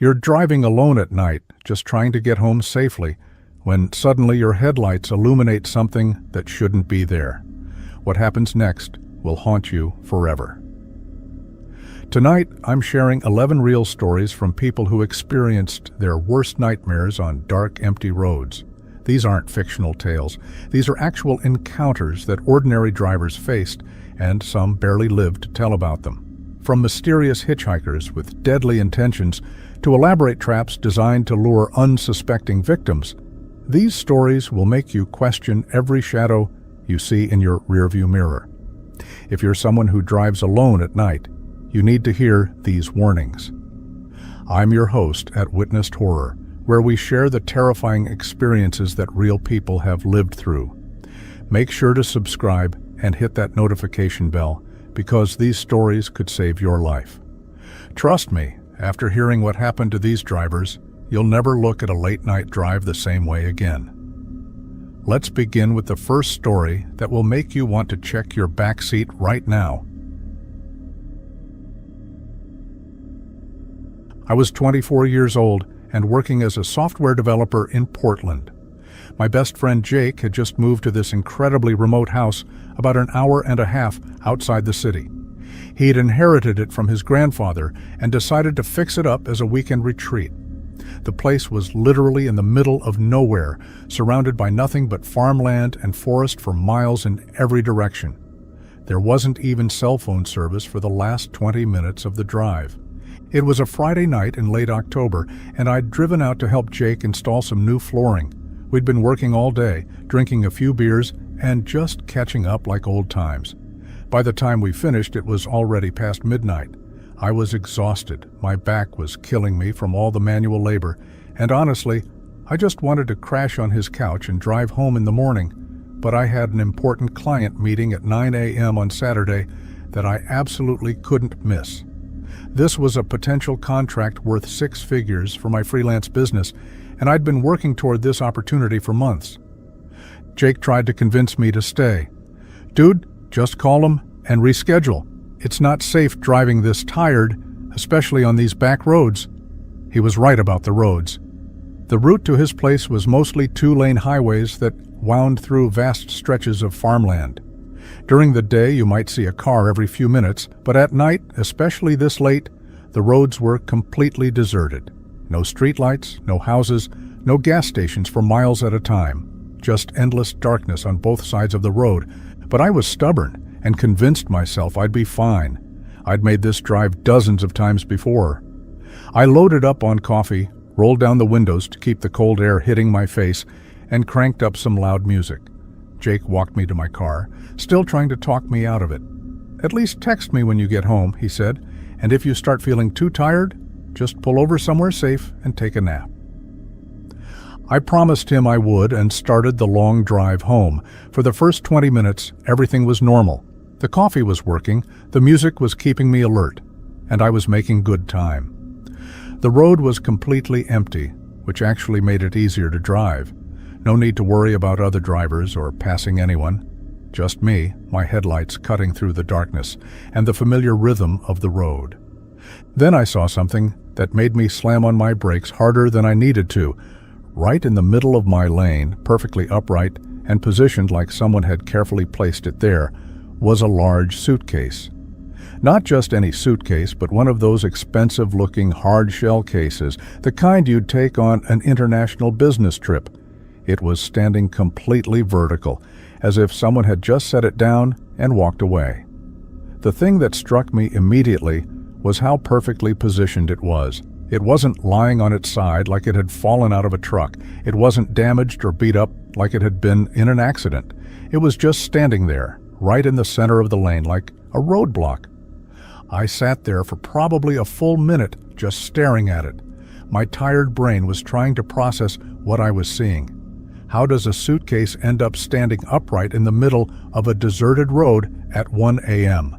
You're driving alone at night, just trying to get home safely, when suddenly your headlights illuminate something that shouldn't be there. What happens next will haunt you forever. Tonight, I'm sharing 11 real stories from people who experienced their worst nightmares on dark, empty roads. These aren't fictional tales. These are actual encounters that ordinary drivers faced, and some barely lived to tell about them. From mysterious hitchhikers with deadly intentions to elaborate traps designed to lure unsuspecting victims, these stories will make you question every shadow you see in your rearview mirror. If you're someone who drives alone at night, you need to hear these warnings. I'm your host at Witnessed Horror, where we share the terrifying experiences that real people have lived through. Make sure to subscribe and hit that notification bell, because these stories could save your life. Trust me, after hearing what happened to these drivers, you'll never look at a late-night drive the same way again. Let's begin with the first story that will make you want to check your back seat right now. I was 24 years old and working as a software developer in Portland. My best friend Jake had just moved to this incredibly remote house about an hour and a half outside the city. He had inherited it from his grandfather and decided to fix it up as a weekend retreat. The place was literally in the middle of nowhere, surrounded by nothing but farmland and forest for miles in every direction. There wasn't even cell phone service for the last 20 minutes of the drive. It was a Friday night in late October, and I'd driven out to help Jake install some new flooring. We'd been working all day, drinking a few beers, and just catching up like old times. By the time we finished, it was already past midnight. I was exhausted. My back was killing me from all the manual labor, and honestly, I just wanted to crash on his couch and drive home in the morning. But I had an important client meeting at 9 a.m. on Saturday that I absolutely couldn't miss. This was a potential contract worth 6 figures for my freelance business, and I'd been working toward this opportunity for months. Jake tried to convince me to stay. "Dude, just call him and reschedule. It's not safe driving this tired, especially on these back roads." He was right about the roads. The route to his place was mostly 2-lane highways that wound through vast stretches of farmland. During the day, you might see a car every few minutes, but at night, especially this late, the roads were completely deserted. No streetlights, no houses, no gas stations for miles at a time. Just endless darkness on both sides of the road. But I was stubborn and convinced myself I'd be fine. I'd made this drive dozens of times before. I loaded up on coffee, rolled down the windows to keep the cold air hitting my face, and cranked up some loud music. Jake walked me to my car, still trying to talk me out of it. "At least text me when you get home," he said, "and if you start feeling too tired, just pull over somewhere safe and take a nap." I promised him I would and started the long drive home. For the first 20 minutes, everything was normal. The coffee was working, the music was keeping me alert, and I was making good time. The road was completely empty, which actually made it easier to drive. No need to worry about other drivers or passing anyone. Just me, my headlights cutting through the darkness, and the familiar rhythm of the road. Then I saw something that made me slam on my brakes harder than I needed to. Right in the middle of my lane, perfectly upright and positioned like someone had carefully placed it there, was a large suitcase. Not just any suitcase, but one of those expensive-looking hard-shell cases, the kind you'd take on an international business trip. It was standing completely vertical, as if someone had just set it down and walked away. The thing that struck me immediately was how perfectly positioned it was. It wasn't lying on its side like it had fallen out of a truck. It wasn't damaged or beat up like it had been in an accident. It was just standing there, right in the center of the lane, like a roadblock. I sat there for probably a full minute just staring at it. My tired brain was trying to process what I was seeing. How does a suitcase end up standing upright in the middle of a deserted road at 1 a.m.?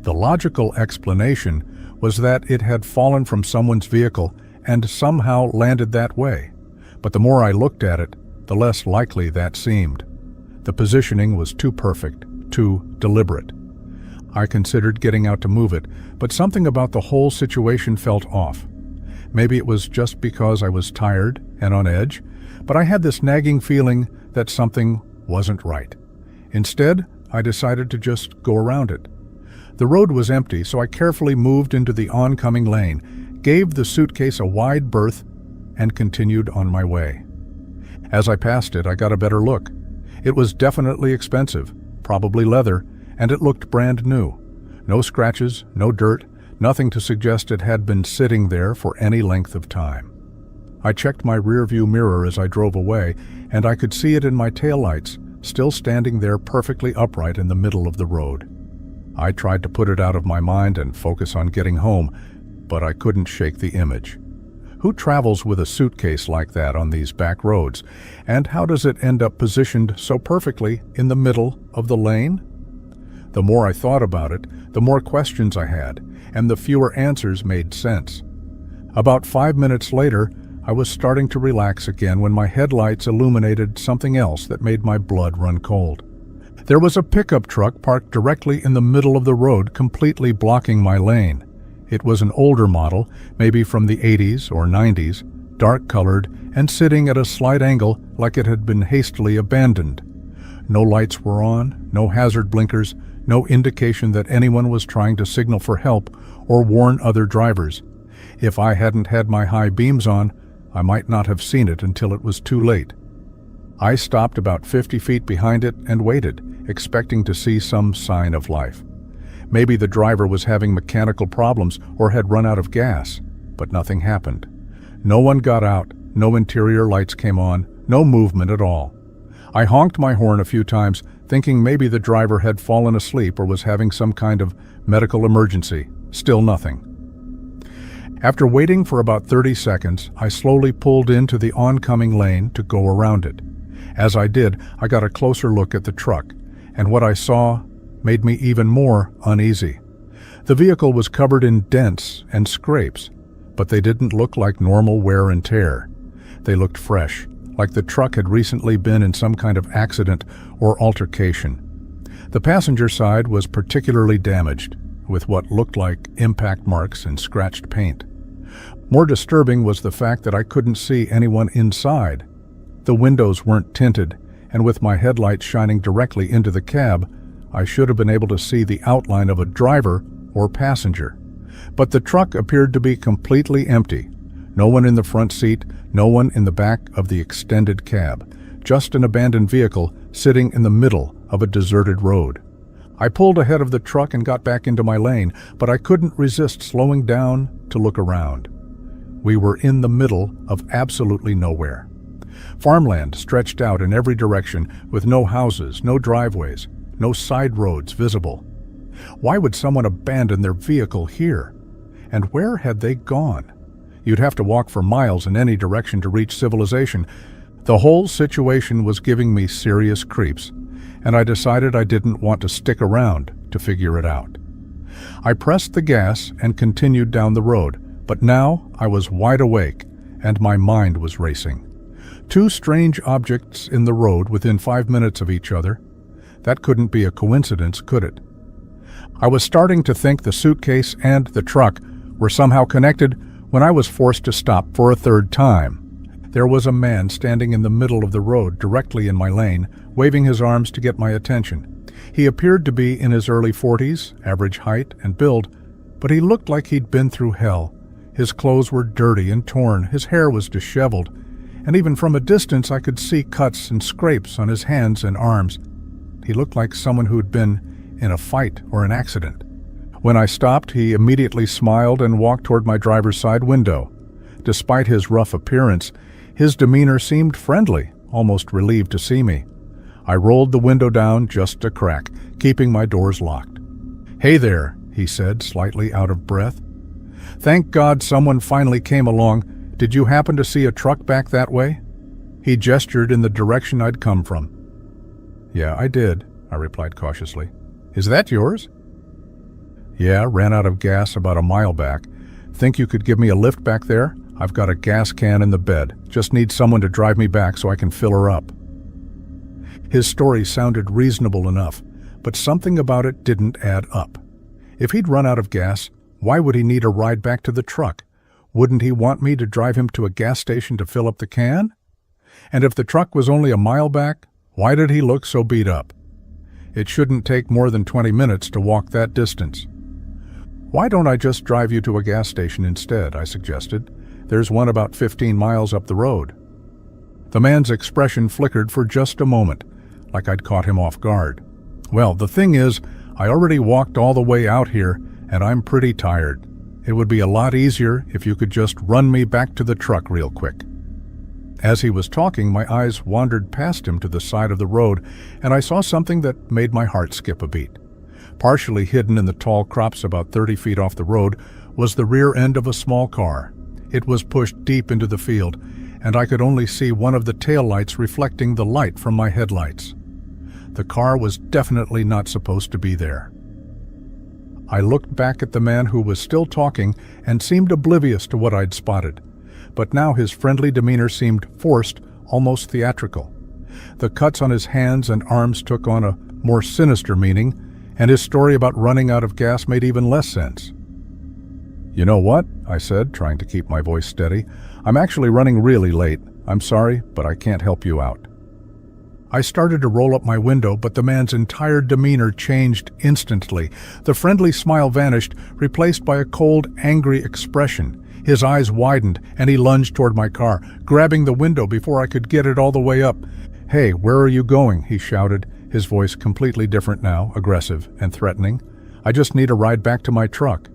The logical explanation was that it had fallen from someone's vehicle and somehow landed that way. But the more I looked at it, the less likely that seemed. The positioning was too perfect, too deliberate. I considered getting out to move it, but something about the whole situation felt off. Maybe it was just because I was tired and on edge, but I had this nagging feeling that something wasn't right. Instead, I decided to just go around it. The road was empty, so I carefully moved into the oncoming lane, gave the suitcase a wide berth, and continued on my way. As I passed it, I got a better look. It was definitely expensive, probably leather, and it looked brand new. No scratches, no dirt, nothing to suggest it had been sitting there for any length of time. I checked my rearview mirror as I drove away, and I could see it in my taillights, still standing there perfectly upright in the middle of the road. I tried to put it out of my mind and focus on getting home, but I couldn't shake the image. Who travels with a suitcase like that on these back roads, and how does it end up positioned so perfectly in the middle of the lane? The more I thought about it, the more questions I had, and the fewer answers made sense. About 5 minutes later, I was starting to relax again when my headlights illuminated something else that made my blood run cold. There was a pickup truck parked directly in the middle of the road, completely blocking my lane. It was an older model, maybe from the 80s or 90s, dark-colored and sitting at a slight angle like it had been hastily abandoned. No lights were on, no hazard blinkers, no indication that anyone was trying to signal for help or warn other drivers. If I hadn't had my high beams on, I might not have seen it until it was too late. I stopped about 50 feet behind it and waited, expecting to see some sign of life. Maybe the driver was having mechanical problems or had run out of gas, but nothing happened. No one got out, no interior lights came on, no movement at all. I honked my horn a few times, thinking maybe the driver had fallen asleep or was having some kind of medical emergency. Still nothing. After waiting for about 30 seconds, I slowly pulled into the oncoming lane to go around it. As I did, I got a closer look at the truck, and what I saw made me even more uneasy. The vehicle was covered in dents and scrapes, but they didn't look like normal wear and tear. They looked fresh, like the truck had recently been in some kind of accident or altercation. The passenger side was particularly damaged, with what looked like impact marks and scratched paint. More disturbing was the fact that I couldn't see anyone inside. The windows weren't tinted, and with my headlights shining directly into the cab, I should have been able to see the outline of a driver or passenger. But the truck appeared to be completely empty. No one in the front seat, no one in the back of the extended cab, just an abandoned vehicle sitting in the middle of a deserted road. I pulled ahead of the truck and got back into my lane, but I couldn't resist slowing down to look around. We were in the middle of absolutely nowhere. Farmland stretched out in every direction with no houses, no driveways, no side roads visible. Why would someone abandon their vehicle here? And where had they gone? You'd have to walk for miles in any direction to reach civilization. The whole situation was giving me serious creeps, and I decided I didn't want to stick around to figure it out. I pressed the gas and continued down the road, but now I was wide awake and my mind was racing. Two strange objects in the road within 5 minutes of each other. That couldn't be a coincidence, could it? I was starting to think the suitcase and the truck were somehow connected when I was forced to stop for a third time. There was a man standing in the middle of the road directly in my lane, waving his arms to get my attention. He appeared to be in his early 40s, average height and build, but he looked like he'd been through hell. His clothes were dirty and torn, his hair was disheveled, and even from a distance I could see cuts and scrapes on his hands and arms. He looked like someone who'd been in a fight or an accident. When I stopped, he immediately smiled and walked toward my driver's side window. Despite his rough appearance, his demeanor seemed friendly, almost relieved to see me. I rolled the window down just a crack, keeping my doors locked. "Hey there," he said, slightly out of breath. "Thank God someone finally came along. Did you happen to see a truck back that way?" He gestured in the direction I'd come from. "Yeah, I did," I replied cautiously. "Is that yours?" "Yeah, ran out of gas about a mile back. Think you could give me a lift back there? I've got a gas can in the bed. Just need someone to drive me back so I can fill her up." His story sounded reasonable enough, but something about it didn't add up. If he'd run out of gas, why would he need a ride back to the truck? Wouldn't he want me to drive him to a gas station to fill up the can? And if the truck was only a mile back, why did he look so beat up? It shouldn't take more than 20 minutes to walk that distance. Why don't I just drive you to a gas station instead, I suggested. There's one about 15 miles up the road. The man's expression flickered for just a moment, like I'd caught him off guard. Well, the thing is, I already walked all the way out here, and I'm pretty tired. It would be a lot easier if you could just run me back to the truck real quick. As he was talking, my eyes wandered past him to the side of the road, and I saw something that made my heart skip a beat. Partially hidden in the tall crops about 30 feet off the road was the rear end of a small car. It was pushed deep into the field, and I could only see one of the taillights reflecting the light from my headlights. The car was definitely not supposed to be there. I looked back at the man who was still talking and seemed oblivious to what I'd spotted, but now his friendly demeanor seemed forced, almost theatrical. The cuts on his hands and arms took on a more sinister meaning, and his story about running out of gas made even less sense. "You know what?" I said, trying to keep my voice steady. "I'm actually running really late. I'm sorry, but I can't help you out." I started to roll up my window, but the man's entire demeanor changed instantly. The friendly smile vanished, replaced by a cold, angry expression. His eyes widened, and he lunged toward my car, grabbing the window before I could get it all the way up. "Hey, where are you going?" he shouted, his voice completely different now, aggressive and threatening. "I just need a ride back to my truck."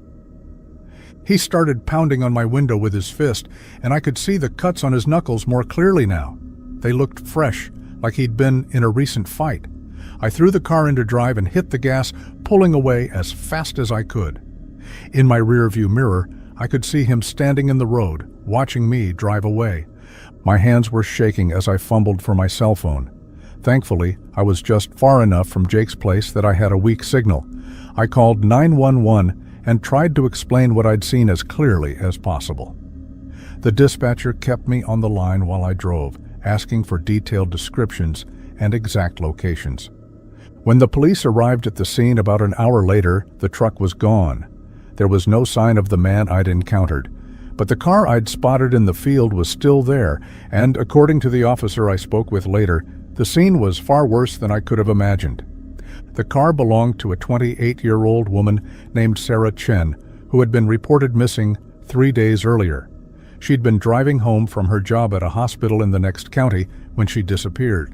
He started pounding on my window with his fist, and I could see the cuts on his knuckles more clearly now. They looked fresh, like he'd been in a recent fight. I threw the car into drive and hit the gas, pulling away as fast as I could. In my rearview mirror, I could see him standing in the road, watching me drive away. My hands were shaking as I fumbled for my cell phone. Thankfully, I was just far enough from Jake's place that I had a weak signal. I called 911 and tried to explain what I'd seen as clearly as possible. The dispatcher kept me on the line while I drove, asking for detailed descriptions and exact locations. When the police arrived at the scene about an hour later, the truck was gone. There was no sign of the man I'd encountered, but the car I'd spotted in the field was still there, and according to the officer I spoke with later, the scene was far worse than I could have imagined. The car belonged to a 28-year-old woman named Sarah Chen, who had been reported missing 3 days earlier. She'd been driving home from her job at a hospital in the next county when she disappeared.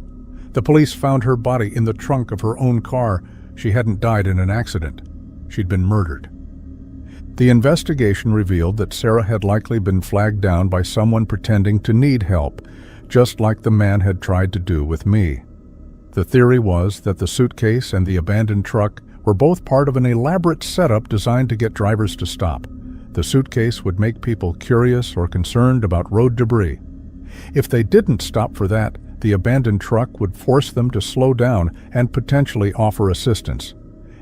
The police found her body in the trunk of her own car. She hadn't died in an accident. She'd been murdered. The investigation revealed that Sarah had likely been flagged down by someone pretending to need help, just like the man had tried to do with me. The theory was that the suitcase and the abandoned truck were both part of an elaborate setup designed to get drivers to stop. The suitcase would make people curious or concerned about road debris. If they didn't stop for that, the abandoned truck would force them to slow down and potentially offer assistance.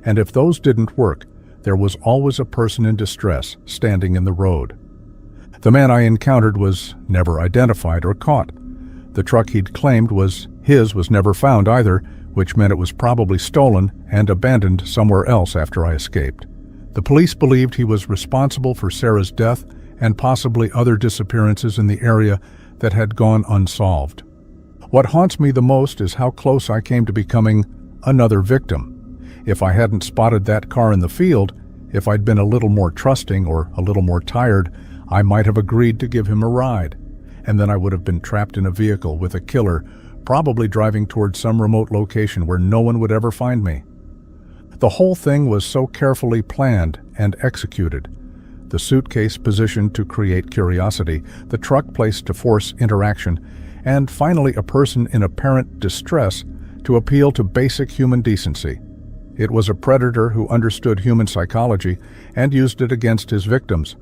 And if those didn't work, there was always a person in distress standing in the road. The man I encountered was never identified or caught. The truck he'd claimed was never found either, which meant it was probably stolen and abandoned somewhere else after I escaped. The police believed he was responsible for Sarah's death and possibly other disappearances in the area that had gone unsolved. What haunts me the most is how close I came to becoming another victim. If I hadn't spotted that car in the field, if I'd been a little more trusting or a little more tired, I might have agreed to give him a ride. And then I would have been trapped in a vehicle with a killer, probably driving towards some remote location where no one would ever find me. The whole thing was so carefully planned and executed. The suitcase positioned to create curiosity, the truck placed to force interaction, and finally a person in apparent distress to appeal to basic human decency. It was a predator who understood human psychology and used it against his victims.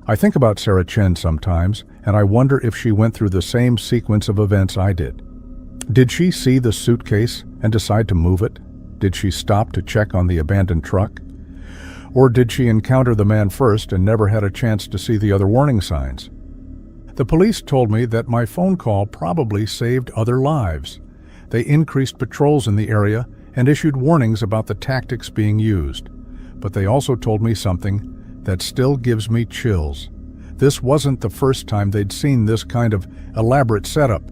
I think about Sarah Chen sometimes, and I wonder if she went through the same sequence of events I did. Did she see the suitcase and decide to move it? Did she stop to check on the abandoned truck? Or did she encounter the man first and never had a chance to see the other warning signs? The police told me that my phone call probably saved other lives. They increased patrols in the area and issued warnings about the tactics being used. But they also told me something that still gives me chills. This wasn't the first time they'd seen this kind of elaborate setup.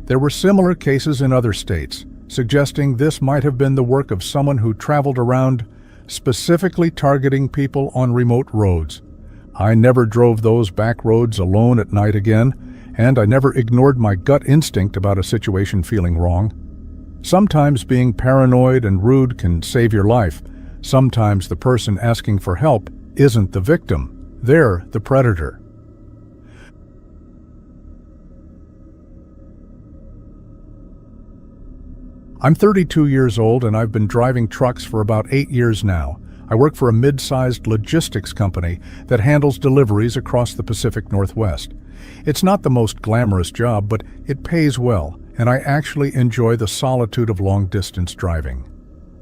There were similar cases in other states, suggesting this might have been the work of someone who traveled around, specifically targeting people on remote roads. I never drove those back roads alone at night again, and I never ignored my gut instinct about a situation feeling wrong. Sometimes being paranoid and rude can save your life. Sometimes the person asking for help isn't the victim, they're the predator. I'm 32 years old and I've been driving trucks for about 8 years now. I work for a mid-sized logistics company that handles deliveries across the Pacific Northwest. It's not the most glamorous job, but it pays well, and I actually enjoy the solitude of long-distance driving.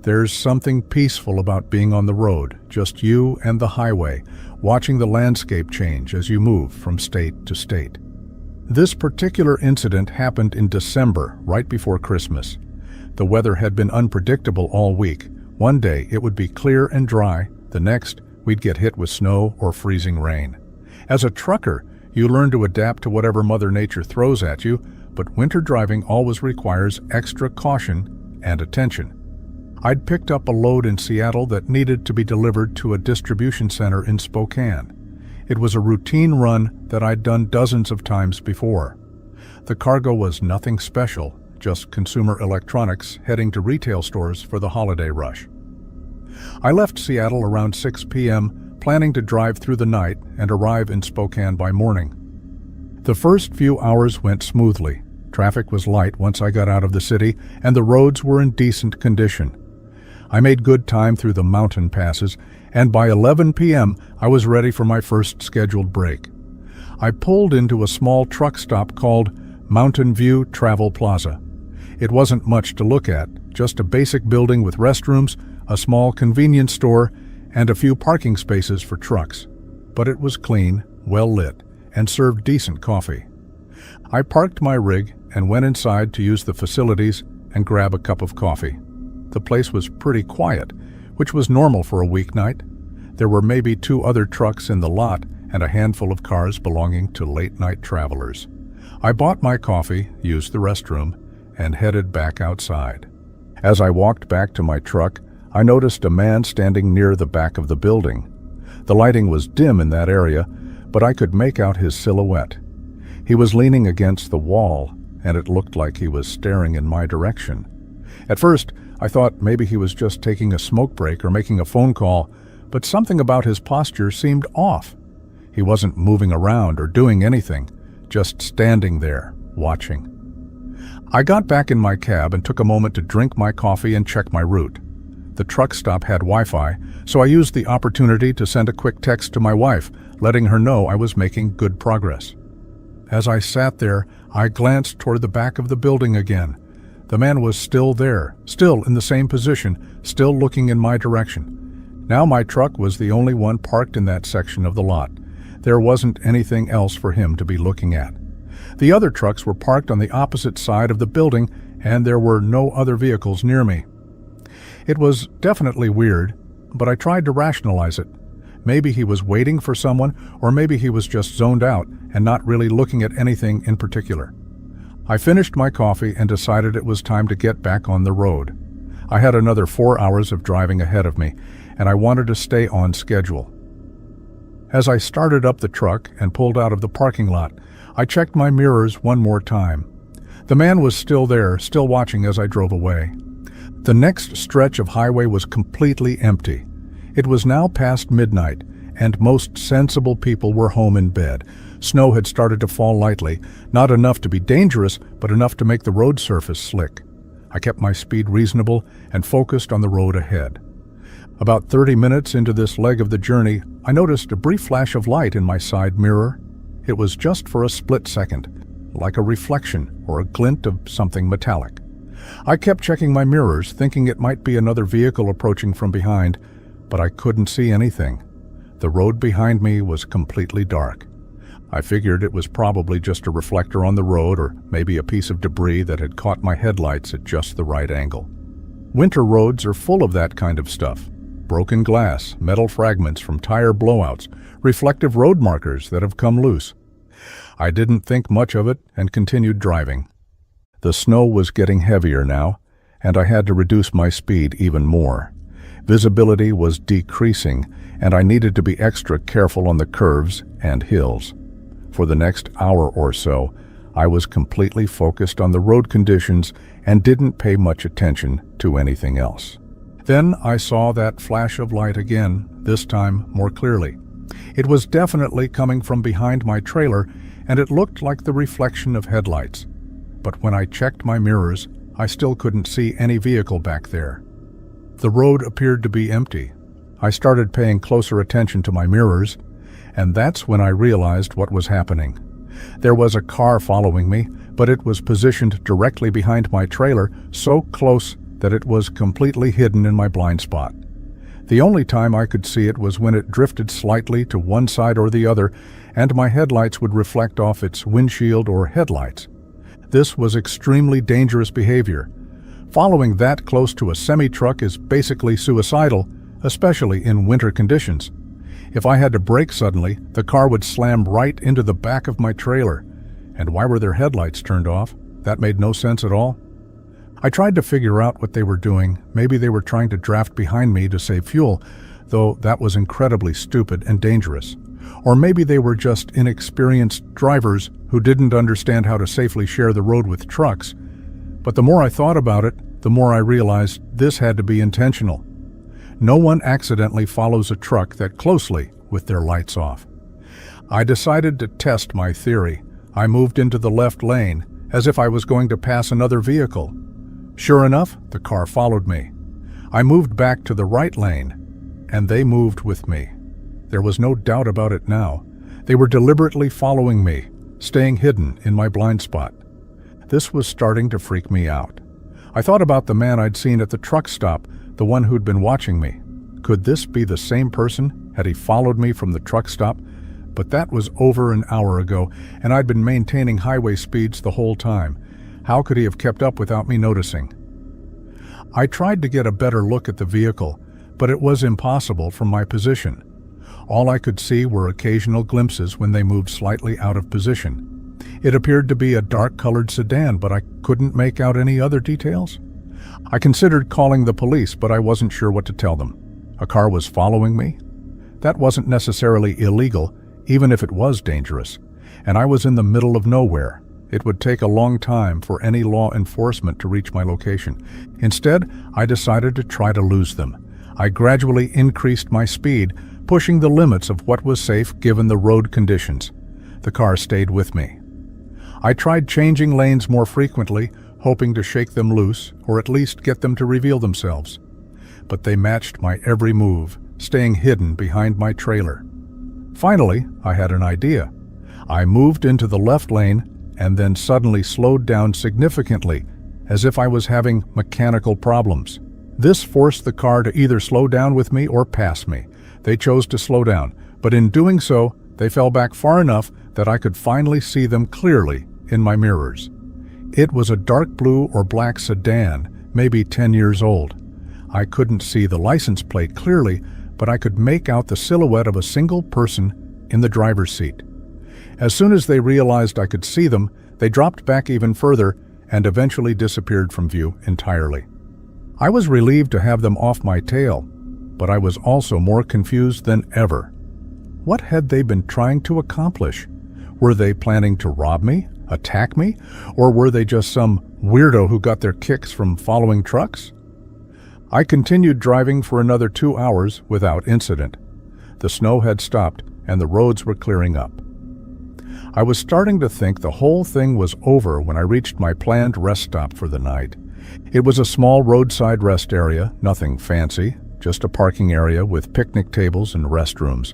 There's something peaceful about being on the road, just you and the highway, watching the landscape change as you move from state to state. This particular incident happened in December, right before Christmas. The weather had been unpredictable all week. One day it would be clear and dry, the next we'd get hit with snow or freezing rain. As a trucker, you learn to adapt to whatever Mother Nature throws at you, but winter driving always requires extra caution and attention. I'd picked up a load in Seattle that needed to be delivered to a distribution center in Spokane. It was a routine run that I'd done dozens of times before. The cargo was nothing special, just consumer electronics heading to retail stores for the holiday rush. I left Seattle around 6 p.m., planning to drive through the night and arrive in Spokane by morning. The first few hours went smoothly. Traffic was light once I got out of the city, and the roads were in decent condition. I made good time through the mountain passes, and by 11 p.m. I was ready for my first scheduled break. I pulled into a small truck stop called Mountain View Travel Plaza. It wasn't much to look at, just a basic building with restrooms, a small convenience store, and a few parking spaces for trucks. But it was clean, well lit, and served decent coffee. I parked my rig and went inside to use the facilities and grab a cup of coffee. The place was pretty quiet, which was normal for a weeknight. There were maybe 2 other trucks in the lot and a handful of cars belonging to late-night travelers. I bought my coffee, used the restroom, and headed back outside. As I walked back to my truck, I noticed a man standing near the back of the building. The lighting was dim in that area, but I could make out his silhouette. He was leaning against the wall, and it looked like he was staring in my direction. At first, I thought maybe he was just taking a smoke break or making a phone call, but something about his posture seemed off. He wasn't moving around or doing anything, just standing there, watching. I got back in my cab and took a moment to drink my coffee and check my route. The truck stop had Wi-Fi, so I used the opportunity to send a quick text to my wife, letting her know I was making good progress. As I sat there, I glanced toward the back of the building again. The man was still there, still in the same position, still looking in my direction. Now my truck was the only one parked in that section of the lot. There wasn't anything else for him to be looking at. The other trucks were parked on the opposite side of the building, and there were no other vehicles near me. It was definitely weird, but I tried to rationalize it. Maybe he was waiting for someone, or maybe he was just zoned out and not really looking at anything in particular. I finished my coffee and decided it was time to get back on the road. I had another 4 hours of driving ahead of me, and I wanted to stay on schedule. As I started up the truck and pulled out of the parking lot, I checked my mirrors one more time. The man was still there, still watching as I drove away. The next stretch of highway was completely empty. It was now past midnight, and most sensible people were home in bed. Snow had started to fall lightly, not enough to be dangerous, but enough to make the road surface slick. I kept my speed reasonable and focused on the road ahead. About 30 minutes into this leg of the journey, I noticed a brief flash of light in my side mirror. It was just for a split second, like a reflection or a glint of something metallic. I kept checking my mirrors, thinking it might be another vehicle approaching from behind, but I couldn't see anything. The road behind me was completely dark. I figured it was probably just a reflector on the road or maybe a piece of debris that had caught my headlights at just the right angle. Winter roads are full of that kind of stuff. broken glass, metal fragments from tire blowouts, reflective road markers that have come loose. I didn't think much of it and continued driving. The snow was getting heavier now, and I had to reduce my speed even more. Visibility was decreasing, and I needed to be extra careful on the curves and hills. For the next hour or so, I was completely focused on the road conditions and didn't pay much attention to anything else. Then I saw that flash of light again, this time more clearly. It was definitely coming from behind my trailer, and it looked like the reflection of headlights. But when I checked my mirrors, I still couldn't see any vehicle back there. The road appeared to be empty. I started paying closer attention to my mirrors, and that's when I realized what was happening. There was a car following me, but it was positioned directly behind my trailer, so close that it was completely hidden in my blind spot. The only time I could see it was when it drifted slightly to one side or the other, and my headlights would reflect off its windshield or headlights. This was extremely dangerous behavior. Following that close to a semi-truck is basically suicidal, especially in winter conditions. If I had to brake suddenly, the car would slam right into the back of my trailer. And why were their headlights turned off? That made no sense at all. I tried to figure out what they were doing. Maybe they were trying to draft behind me to save fuel, though that was incredibly stupid and dangerous. Or maybe they were just inexperienced drivers who didn't understand how to safely share the road with trucks. But the more I thought about it, the more I realized this had to be intentional. No one accidentally follows a truck that closely with their lights off. I decided to test my theory. I moved into the left lane, as if I was going to pass another vehicle. Sure enough, the car followed me. I moved back to the right lane, and they moved with me. There was no doubt about it now. They were deliberately following me, staying hidden in my blind spot. This was starting to freak me out. I thought about the man I'd seen at the truck stop, the one who'd been watching me. Could this be the same person? Had he followed me from the truck stop? But that was over an hour ago, and I'd been maintaining highway speeds the whole time. How could he have kept up without me noticing? I tried to get a better look at the vehicle, but it was impossible from my position. All I could see were occasional glimpses when they moved slightly out of position. It appeared to be a dark-colored sedan, but I couldn't make out any other details. I considered calling the police, but I wasn't sure what to tell them. A car was following me? That wasn't necessarily illegal, even if it was dangerous. And I was in the middle of nowhere. It would take a long time for any law enforcement to reach my location. Instead, I decided to try to lose them. I gradually increased my speed, pushing the limits of what was safe given the road conditions. The car stayed with me. I tried changing lanes more frequently, hoping to shake them loose or at least get them to reveal themselves. But they matched my every move, staying hidden behind my trailer. Finally, I had an idea. I moved into the left lane and then suddenly slowed down significantly, as if I was having mechanical problems. This forced the car to either slow down with me or pass me. They chose to slow down, but in doing so, they fell back far enough that I could finally see them clearly in my mirrors. It was a dark blue or black sedan, maybe 10 years old. I couldn't see the license plate clearly, but I could make out the silhouette of a single person in the driver's seat. As soon as they realized I could see them, they dropped back even further and eventually disappeared from view entirely. I was relieved to have them off my tail, but I was also more confused than ever. What had they been trying to accomplish? Were they planning to rob me, attack me, or were they just some weirdo who got their kicks from following trucks? I continued driving for another 2 hours without incident. The snow had stopped and the roads were clearing up. I was starting to think the whole thing was over when I reached my planned rest stop for the night. It was a small roadside rest area, nothing fancy, just a parking area with picnic tables and restrooms.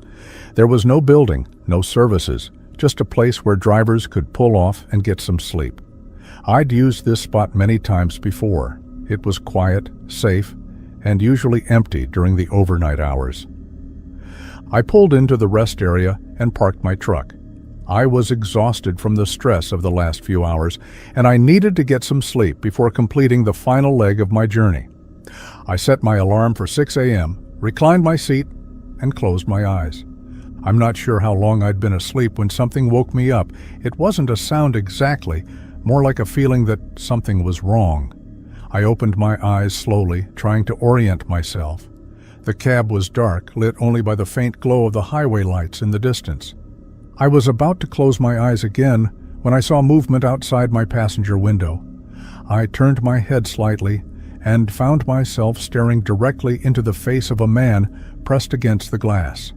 There was no building, no services, just a place where drivers could pull off and get some sleep. I'd used this spot many times before. It was quiet, safe, and usually empty during the overnight hours. I pulled into the rest area and parked my truck. I was exhausted from the stress of the last few hours, and I needed to get some sleep before completing the final leg of my journey. I set my alarm for 6 a.m., reclined my seat, and closed my eyes. I'm not sure how long I'd been asleep when something woke me up. It wasn't a sound exactly, more like a feeling that something was wrong. I opened my eyes slowly, trying to orient myself. The cab was dark, lit only by the faint glow of the highway lights in the distance. I was about to close my eyes again when I saw movement outside my passenger window. I turned my head slightly and found myself staring directly into the face of a man pressed against the glass.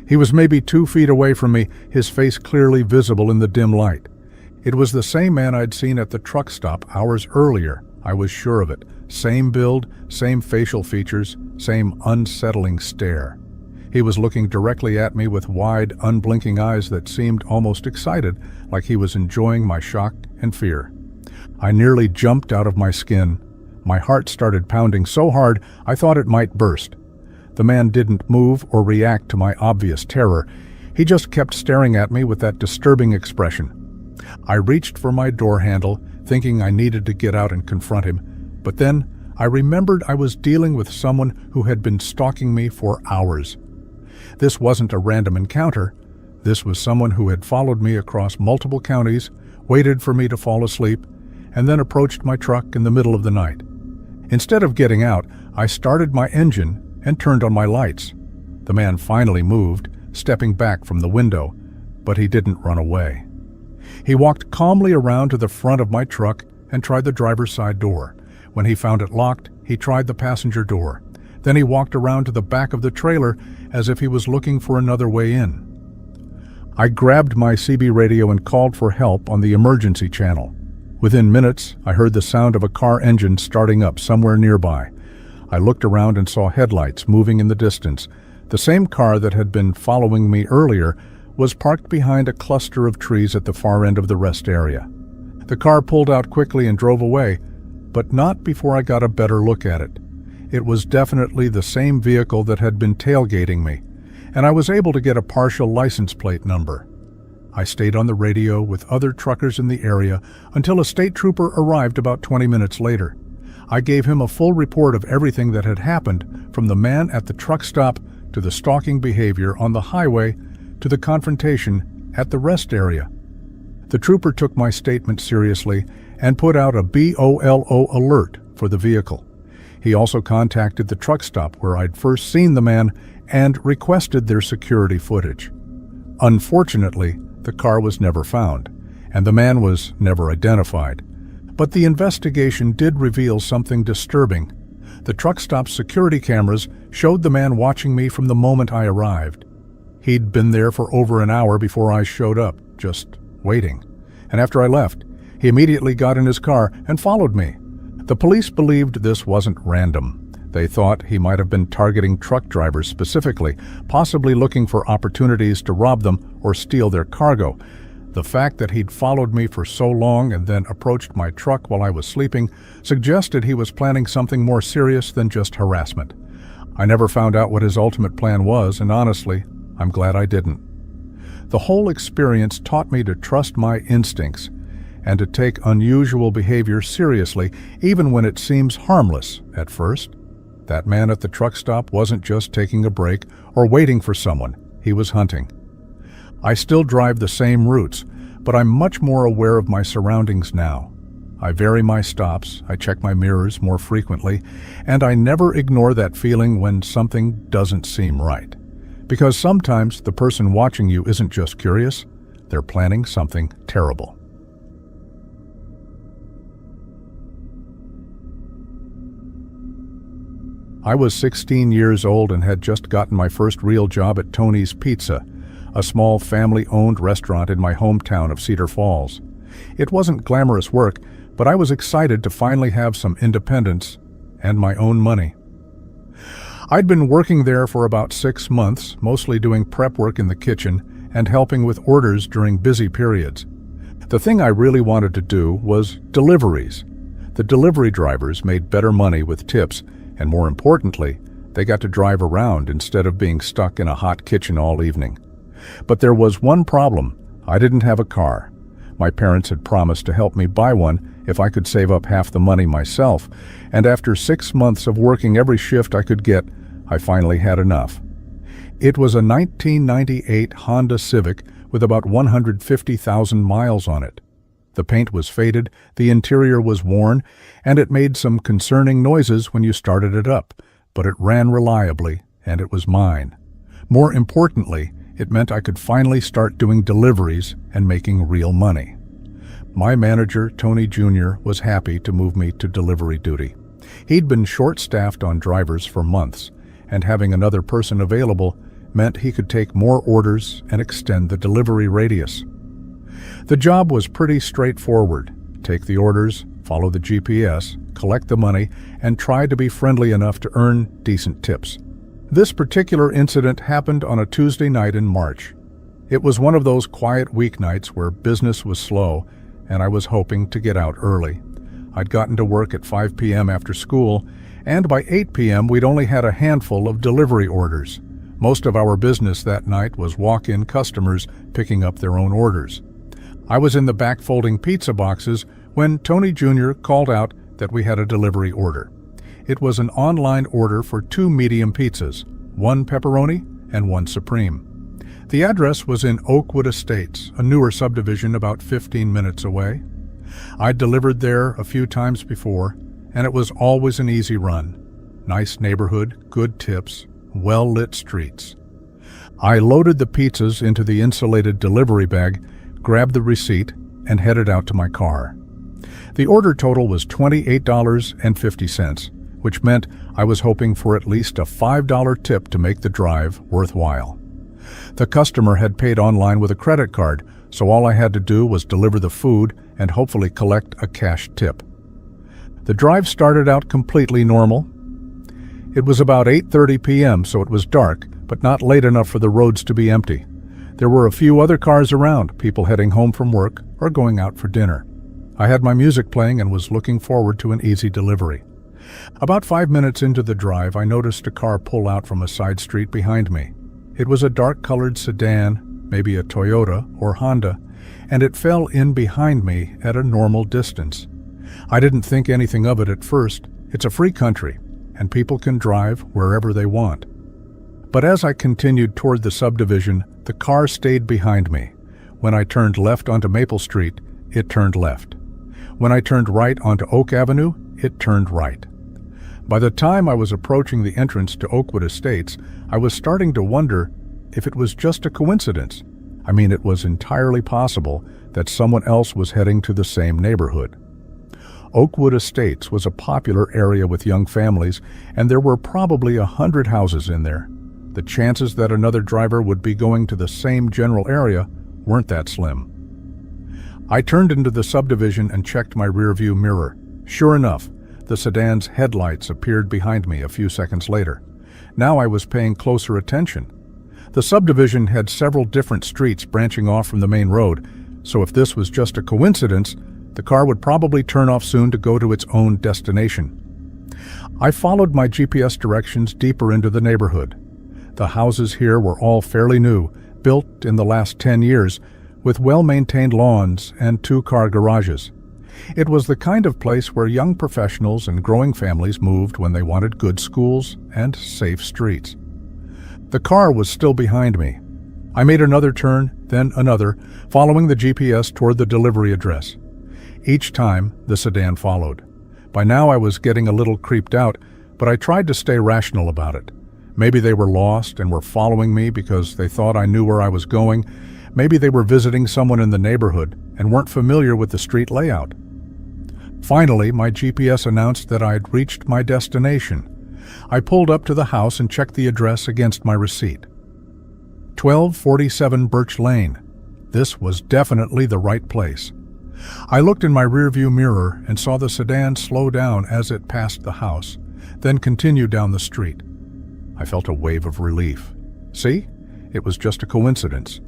He was maybe 2 feet away from me, his face clearly visible in the dim light. It was the same man I'd seen at the truck stop hours earlier. I was sure of it. Same build, same facial features, same unsettling stare. He was looking directly at me with wide, unblinking eyes that seemed almost excited, like he was enjoying my shock and fear. I nearly jumped out of my skin. My heart started pounding so hard I thought it might burst. The man didn't move or react to my obvious terror. He just kept staring at me with that disturbing expression. I reached for my door handle, thinking I needed to get out and confront him, but then I remembered I was dealing with someone who had been stalking me for hours. This wasn't a random encounter. This was someone who had followed me across multiple counties, waited for me to fall asleep, and then approached my truck in the middle of the night. Instead of getting out, I started my engine and turned on my lights. The man finally moved, stepping back from the window, but he didn't run away. He walked calmly around to the front of my truck and tried the driver's side door. When he found it locked, he tried the passenger door. Then he walked around to the back of the trailer as if he was looking for another way in. I grabbed my CB radio and called for help on the emergency channel. Within minutes, I heard the sound of a car engine starting up somewhere nearby. I looked around and saw headlights moving in the distance. The same car that had been following me earlier was parked behind a cluster of trees at the far end of the rest area. The car pulled out quickly and drove away, but not before I got a better look at it. It was definitely the same vehicle that had been tailgating me, and I was able to get a partial license plate number. I stayed on the radio with other truckers in the area until a state trooper arrived about 20 minutes later. I gave him a full report of everything that had happened, from the man at the truck stop to the stalking behavior on the highway to the confrontation at the rest area. The trooper took my statement seriously and put out a BOLO alert for the vehicle. He also contacted the truck stop where I'd first seen the man and requested their security footage. Unfortunately, the car was never found, and the man was never identified. But the investigation did reveal something disturbing. The truck stop's security cameras showed the man watching me from the moment I arrived. He'd been there for over an hour before I showed up, just waiting. And after I left, he immediately got in his car and followed me. The police believed this wasn't random. They thought he might have been targeting truck drivers specifically, possibly looking for opportunities to rob them or steal their cargo. The fact that he'd followed me for so long and then approached my truck while I was sleeping suggested he was planning something more serious than just harassment. I never found out what his ultimate plan was, and honestly, I'm glad I didn't. The whole experience taught me to trust my instincts and to take unusual behavior seriously, even when it seems harmless at first. That man at the truck stop wasn't just taking a break or waiting for someone. He was hunting. I still drive the same routes, but I'm much more aware of my surroundings now. I vary my stops, I check my mirrors more frequently, and I never ignore that feeling when something doesn't seem right. Because sometimes the person watching you isn't just curious, they're planning something terrible. I was 16 years old and had just gotten my first real job at Tony's Pizza, a small family-owned restaurant in my hometown of Cedar Falls. It wasn't glamorous work, but I was excited to finally have some independence and my own money. I'd been working there for about 6 months, mostly doing prep work in the kitchen and helping with orders during busy periods. The thing I really wanted to do was deliveries. The delivery drivers made better money with tips, and more importantly, they got to drive around instead of being stuck in a hot kitchen all evening. But there was one problem. I didn't have a car. My parents had promised to help me buy one if I could save up half the money myself, and after 6 months of working every shift I could get, I finally had enough. It was a 1998 Honda Civic with about 150,000 miles on it. The paint was faded, the interior was worn, and it made some concerning noises when you started it up, but it ran reliably, and it was mine. More importantly, it meant I could finally start doing deliveries and making real money. My manager, Tony Jr., was happy to move me to delivery duty. He'd been short-staffed on drivers for months, and having another person available meant he could take more orders and extend the delivery radius. The job was pretty straightforward. Take the orders, follow the GPS, collect the money, and try to be friendly enough to earn decent tips. This particular incident happened on a Tuesday night in March. It was one of those quiet weeknights where business was slow, and I was hoping to get out early. I'd gotten to work at 5 p.m. after school, and by 8 p.m. we'd only had a handful of delivery orders. Most of our business that night was walk-in customers picking up their own orders. I was in the back folding pizza boxes when Tony Jr. called out that we had a delivery order. It was an online order for 2 medium pizzas, 1 pepperoni and 1 supreme. The address was in Oakwood Estates, a newer subdivision about 15 minutes away. I'd delivered there a few times before, and it was always an easy run. Nice neighborhood, good tips, well-lit streets. I loaded the pizzas into the insulated delivery bag, grabbed the receipt, and headed out to my car. The order total was $28.50, which meant I was hoping for at least a $5 tip to make the drive worthwhile. The customer had paid online with a credit card, so all I had to do was deliver the food and hopefully collect a cash tip. The drive started out completely normal. It was about 8:30 p.m., so it was dark, but not late enough for the roads to be empty. There were a few other cars around, people heading home from work or going out for dinner. I had my music playing and was looking forward to an easy delivery. About 5 minutes into the drive, I noticed a car pull out from a side street behind me. It was a dark-colored sedan, maybe a Toyota or Honda, and it fell in behind me at a normal distance. I didn't think anything of it at first. It's a free country, and people can drive wherever they want. But as I continued toward the subdivision, the car stayed behind me. When I turned left onto Maple Street, it turned left. When I turned right onto Oak Avenue, it turned right. By the time I was approaching the entrance to Oakwood Estates, I was starting to wonder if it was just a coincidence. I mean, it was entirely possible that someone else was heading to the same neighborhood. Oakwood Estates was a popular area with young families, and there were probably 100 houses in there. The chances that another driver would be going to the same general area weren't that slim. I turned into the subdivision and checked my rearview mirror. Sure enough, the sedan's headlights appeared behind me a few seconds later. Now I was paying closer attention. The subdivision had several different streets branching off from the main road, so if this was just a coincidence, the car would probably turn off soon to go to its own destination. I followed my GPS directions deeper into the neighborhood. The houses here were all fairly new, built in the last 10 years, with well-maintained lawns and 2-car garages. It was the kind of place where young professionals and growing families moved when they wanted good schools and safe streets. The car was still behind me. I made another turn, then another, following the GPS toward the delivery address. Each time, the sedan followed. By now I was getting a little creeped out, but I tried to stay rational about it. Maybe they were lost and were following me because they thought I knew where I was going. Maybe they were visiting someone in the neighborhood and weren't familiar with the street layout. Finally, my GPS announced that I had reached my destination. I pulled up to the house and checked the address against my receipt. 1247 Birch Lane. This was definitely the right place. I looked in my rearview mirror and saw the sedan slow down as it passed the house, then continue down the street. I felt a wave of relief. See? It was just a coincidence.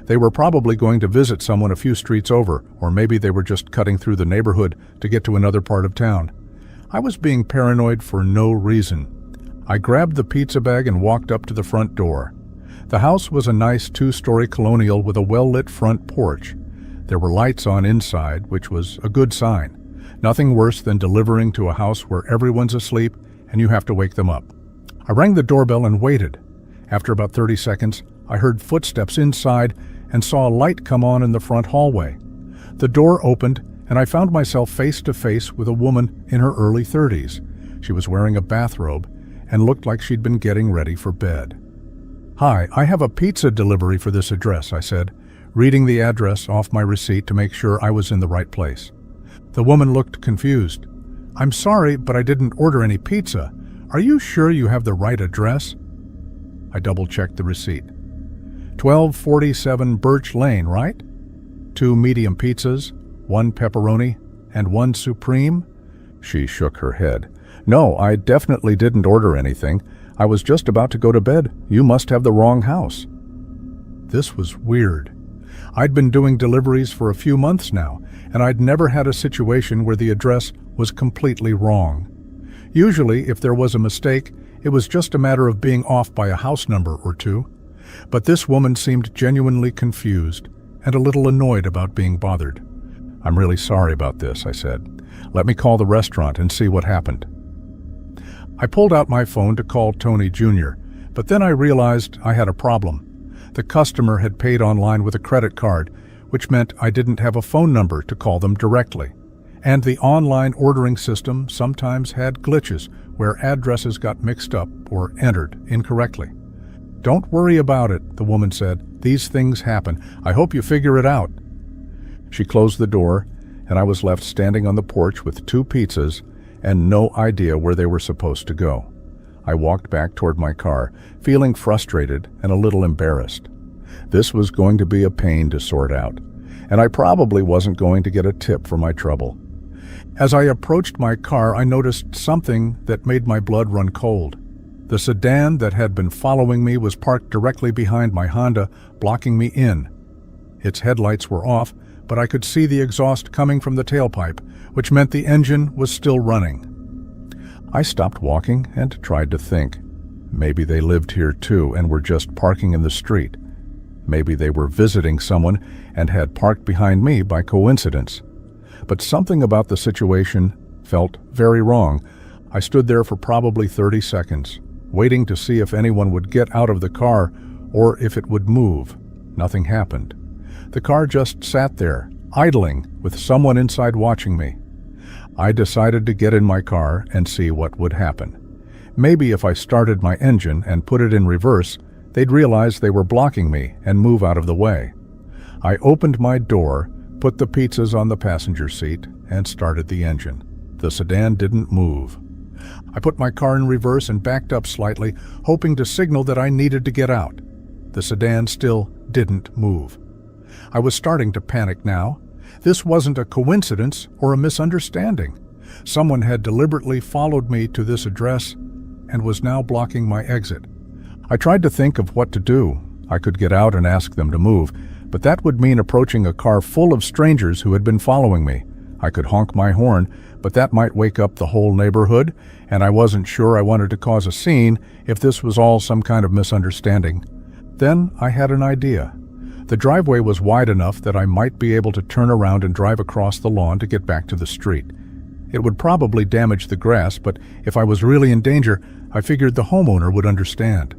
They were probably going to visit someone a few streets over, or maybe they were just cutting through the neighborhood to get to another part of town. I was being paranoid for no reason. I grabbed the pizza bag and walked up to the front door. The house was a nice 2-story colonial with a well-lit front porch. There were lights on inside, which was a good sign. Nothing worse than delivering to a house where everyone's asleep and you have to wake them up. I rang the doorbell and waited. After about 30 seconds, I heard footsteps inside and saw a light come on in the front hallway. The door opened, and I found myself face to face with a woman in her early 30s. She was wearing a bathrobe and looked like she'd been getting ready for bed. "Hi, I have a pizza delivery for this address," I said, reading the address off my receipt to make sure I was in the right place. The woman looked confused. "I'm sorry, but I didn't order any pizza. Are you sure you have the right address?" I double-checked the receipt. 1247 Birch Lane, right? 2 medium pizzas, 1 pepperoni, and 1 supreme? She shook her head. "No, I definitely didn't order anything. I was just about to go to bed. You must have the wrong house." This was weird. I'd been doing deliveries for a few months now, and I'd never had a situation where the address was completely wrong. Usually, if there was a mistake, it was just a matter of being off by a house number or two. But this woman seemed genuinely confused and a little annoyed about being bothered. "I'm really sorry about this," I said. "Let me call the restaurant and see what happened." I pulled out my phone to call Tony Jr., but then I realized I had a problem. The customer had paid online with a credit card, which meant I didn't have a phone number to call them directly. And the online ordering system sometimes had glitches where addresses got mixed up or entered incorrectly. "Don't worry about it," the woman said. "These things happen. I hope you figure it out." She closed the door, and I was left standing on the porch with 2 pizzas and no idea where they were supposed to go. I walked back toward my car, feeling frustrated and a little embarrassed. This was going to be a pain to sort out, and I probably wasn't going to get a tip for my trouble. As I approached my car, I noticed something that made my blood run cold. The sedan that had been following me was parked directly behind my Honda, blocking me in. Its headlights were off, but I could see the exhaust coming from the tailpipe, which meant the engine was still running. I stopped walking and tried to think. Maybe they lived here too and were just parking in the street. Maybe they were visiting someone and had parked behind me by coincidence. But something about the situation felt very wrong. I stood there for probably 30 seconds, waiting to see if anyone would get out of the car or if it would move. Nothing happened. The car just sat there, idling, with someone inside watching me. I decided to get in my car and see what would happen. Maybe if I started my engine and put it in reverse, they'd realize they were blocking me and move out of the way. I opened my door, put the pizzas on the passenger seat, and started the engine. The sedan didn't move. I put my car in reverse and backed up slightly, hoping to signal that I needed to get out. The sedan still didn't move. I was starting to panic now. This wasn't a coincidence or a misunderstanding. Someone had deliberately followed me to this address and was now blocking my exit. I tried to think of what to do. I could get out and ask them to move, but that would mean approaching a car full of strangers who had been following me. I could honk my horn, but that might wake up the whole neighborhood, and I wasn't sure I wanted to cause a scene if this was all some kind of misunderstanding. Then I had an idea. The driveway was wide enough that I might be able to turn around and drive across the lawn to get back to the street. It would probably damage the grass, but if I was really in danger, I figured the homeowner would understand.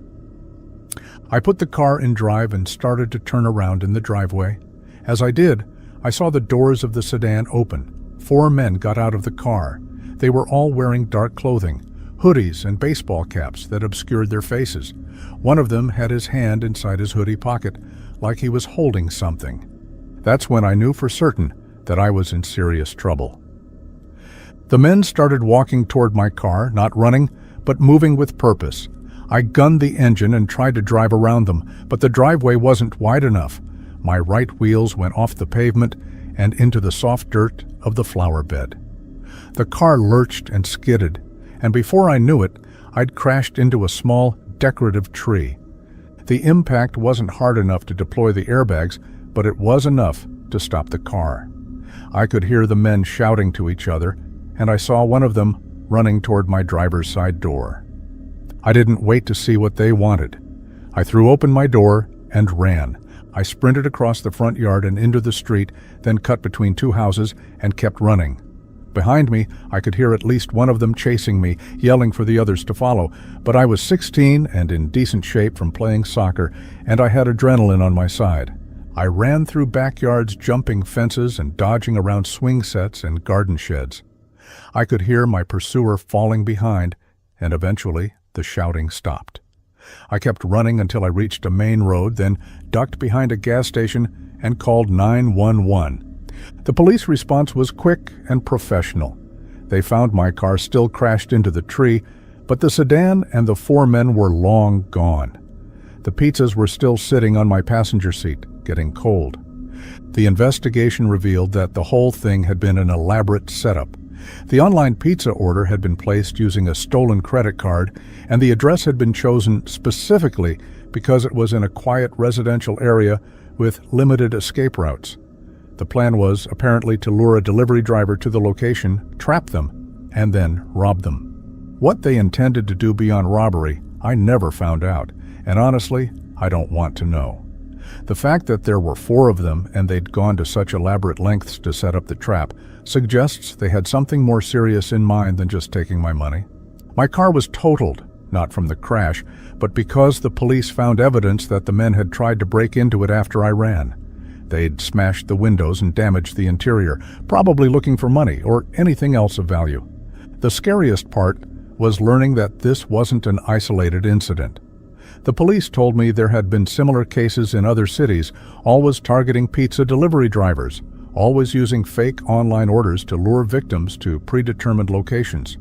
I put the car in drive and started to turn around in the driveway. As I did, I saw the doors of the sedan open. 4 men got out of the car. They were all wearing dark clothing, hoodies and baseball caps that obscured their faces. One of them had his hand inside his hoodie pocket, like he was holding something. That's when I knew for certain that I was in serious trouble. The men started walking toward my car, not running, but moving with purpose. I gunned the engine and tried to drive around them, but the driveway wasn't wide enough. My right wheels went off the pavement and into the soft dirt of the flower bed. The car lurched and skidded, and before I knew it, I'd crashed into a small, decorative tree. The impact wasn't hard enough to deploy the airbags, but it was enough to stop the car. I could hear the men shouting to each other, and I saw one of them running toward my driver's side door. I didn't wait to see what they wanted. I threw open my door and ran. I sprinted across the front yard and into the street, then cut between 2 houses and kept running. Behind me, I could hear at least one of them chasing me, yelling for the others to follow, but I was 16 and in decent shape from playing soccer, and I had adrenaline on my side. I ran through backyards, jumping fences and dodging around swing sets and garden sheds. I could hear my pursuer falling behind, and eventually the shouting stopped. I kept running until I reached a main road, then ducked behind a gas station and called 911. The police response was quick and professional. They found my car still crashed into the tree, but the sedan and the 4 men were long gone. The pizzas were still sitting on my passenger seat, getting cold. The investigation revealed that the whole thing had been an elaborate setup. The online pizza order had been placed using a stolen credit card, and the address had been chosen specifically because it was in a quiet residential area with limited escape routes. The plan was apparently to lure a delivery driver to the location, trap them, and then rob them. What they intended to do beyond robbery, I never found out, and honestly, I don't want to know. The fact that there were 4 of them and they'd gone to such elaborate lengths to set up the trap suggests they had something more serious in mind than just taking my money. My car was totaled, not from the crash, but because the police found evidence that the men had tried to break into it after I ran. They'd smashed the windows and damaged the interior, probably looking for money or anything else of value. The scariest part was learning that this wasn't an isolated incident. The police told me there had been similar cases in other cities, always targeting pizza delivery drivers, always using fake online orders to lure victims to predetermined locations.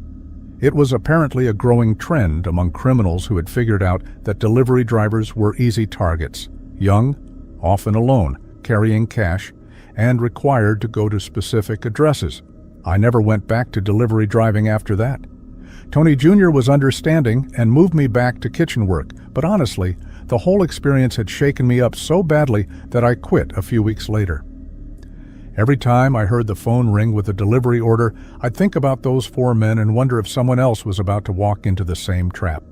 It was apparently a growing trend among criminals who had figured out that delivery drivers were easy targets, young, often alone, carrying cash, and required to go to specific addresses. I never went back to delivery driving after that. Tony Jr. was understanding and moved me back to kitchen work, but honestly, the whole experience had shaken me up so badly that I quit a few weeks later. Every time I heard the phone ring with a delivery order, I'd think about those 4 men and wonder if someone else was about to walk into the same trap.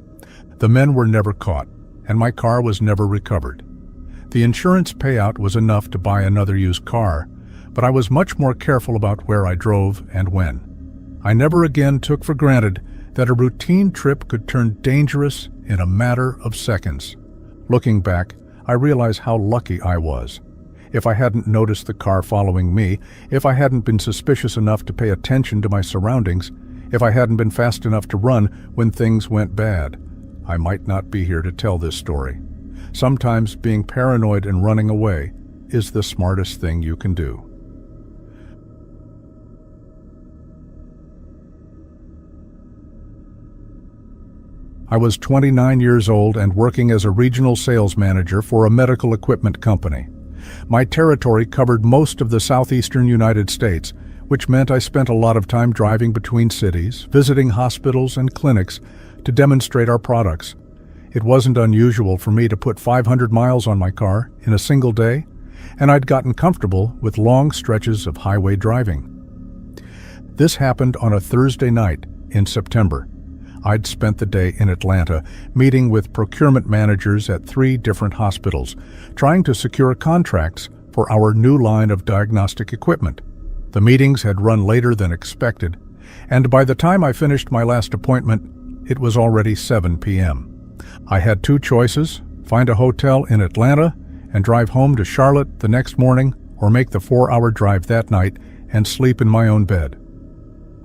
The men were never caught, and my car was never recovered. The insurance payout was enough to buy another used car, but I was much more careful about where I drove and when. I never again took for granted that a routine trip could turn dangerous in a matter of seconds. Looking back, I realize how lucky I was. If I hadn't noticed the car following me, if I hadn't been suspicious enough to pay attention to my surroundings, if I hadn't been fast enough to run when things went bad, I might not be here to tell this story. Sometimes being paranoid and running away is the smartest thing you can do. I was 29 years old and working as a regional sales manager for a medical equipment company. My territory covered most of the southeastern United States, which meant I spent a lot of time driving between cities, visiting hospitals and clinics to demonstrate our products. It wasn't unusual for me to put 500 miles on my car in a single day, and I'd gotten comfortable with long stretches of highway driving. This happened on a Thursday night in September. I'd spent the day in Atlanta meeting with procurement managers at 3 different hospitals, trying to secure contracts for our new line of diagnostic equipment. The meetings had run later than expected, and by the time I finished my last appointment, it was already 7 p.m. I had 2 choices: find a hotel in Atlanta and drive home to Charlotte the next morning, or make the 4-hour drive that night and sleep in my own bed.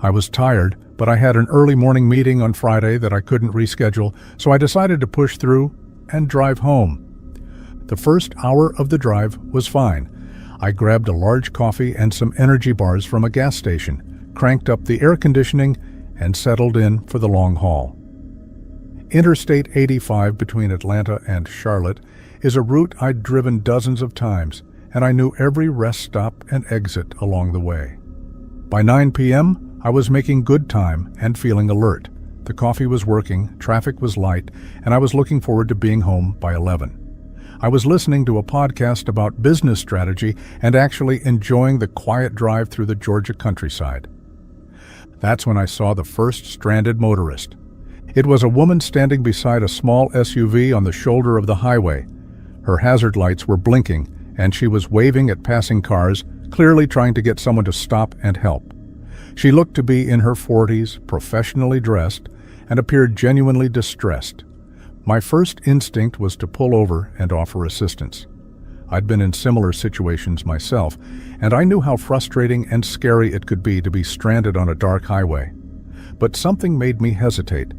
I was tired, but I had an early morning meeting on Friday that I couldn't reschedule, so I decided to push through and drive home. The first hour of the drive was fine. I grabbed a large coffee and some energy bars from a gas station, cranked up the air conditioning, and settled in for the long haul. Interstate 85 between Atlanta and Charlotte is a route I'd driven dozens of times, and I knew every rest stop and exit along the way. By 9 p.m., I was making good time and feeling alert. The coffee was working, traffic was light, and I was looking forward to being home by 11. I was listening to a podcast about business strategy and actually enjoying the quiet drive through the Georgia countryside. That's when I saw the first stranded motorist. It was a woman standing beside a small SUV on the shoulder of the highway. Her hazard lights were blinking, and she was waving at passing cars, clearly trying to get someone to stop and help. She looked to be in her 40s, professionally dressed, and appeared genuinely distressed. My first instinct was to pull over and offer assistance. I'd been in similar situations myself, and I knew how frustrating and scary it could be to be stranded on a dark highway. But something made me hesitate.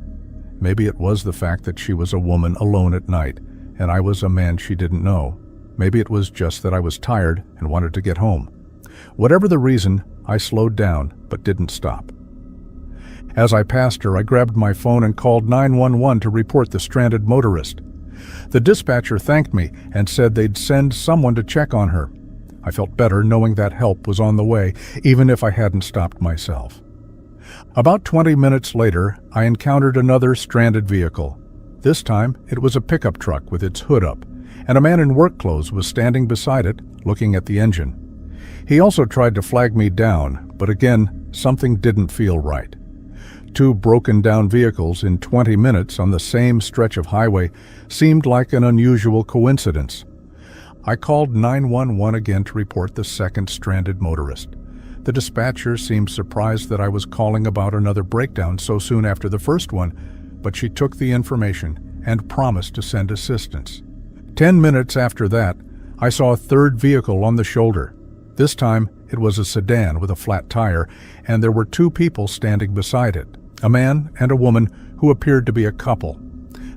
Maybe it was the fact that she was a woman alone at night, and I was a man she didn't know. Maybe it was just that I was tired and wanted to get home. Whatever the reason, I slowed down but didn't stop. As I passed her, I grabbed my phone and called 911 to report the stranded motorist. The dispatcher thanked me and said they'd send someone to check on her. I felt better knowing that help was on the way, even if I hadn't stopped myself. About 20 minutes later, I encountered another stranded vehicle. This time, it was a pickup truck with its hood up, and a man in work clothes was standing beside it, looking at the engine. He also tried to flag me down, but again, something didn't feel right. Two broken-down vehicles in 20 minutes on the same stretch of highway seemed like an unusual coincidence. I called 911 again to report the second stranded motorist. The dispatcher seemed surprised that I was calling about another breakdown so soon after the first one, but she took the information and promised to send assistance. 10 minutes after that, I saw a third vehicle on the shoulder. This time, it was a sedan with a flat tire, and there were two people standing beside it, a man and a woman who appeared to be a couple.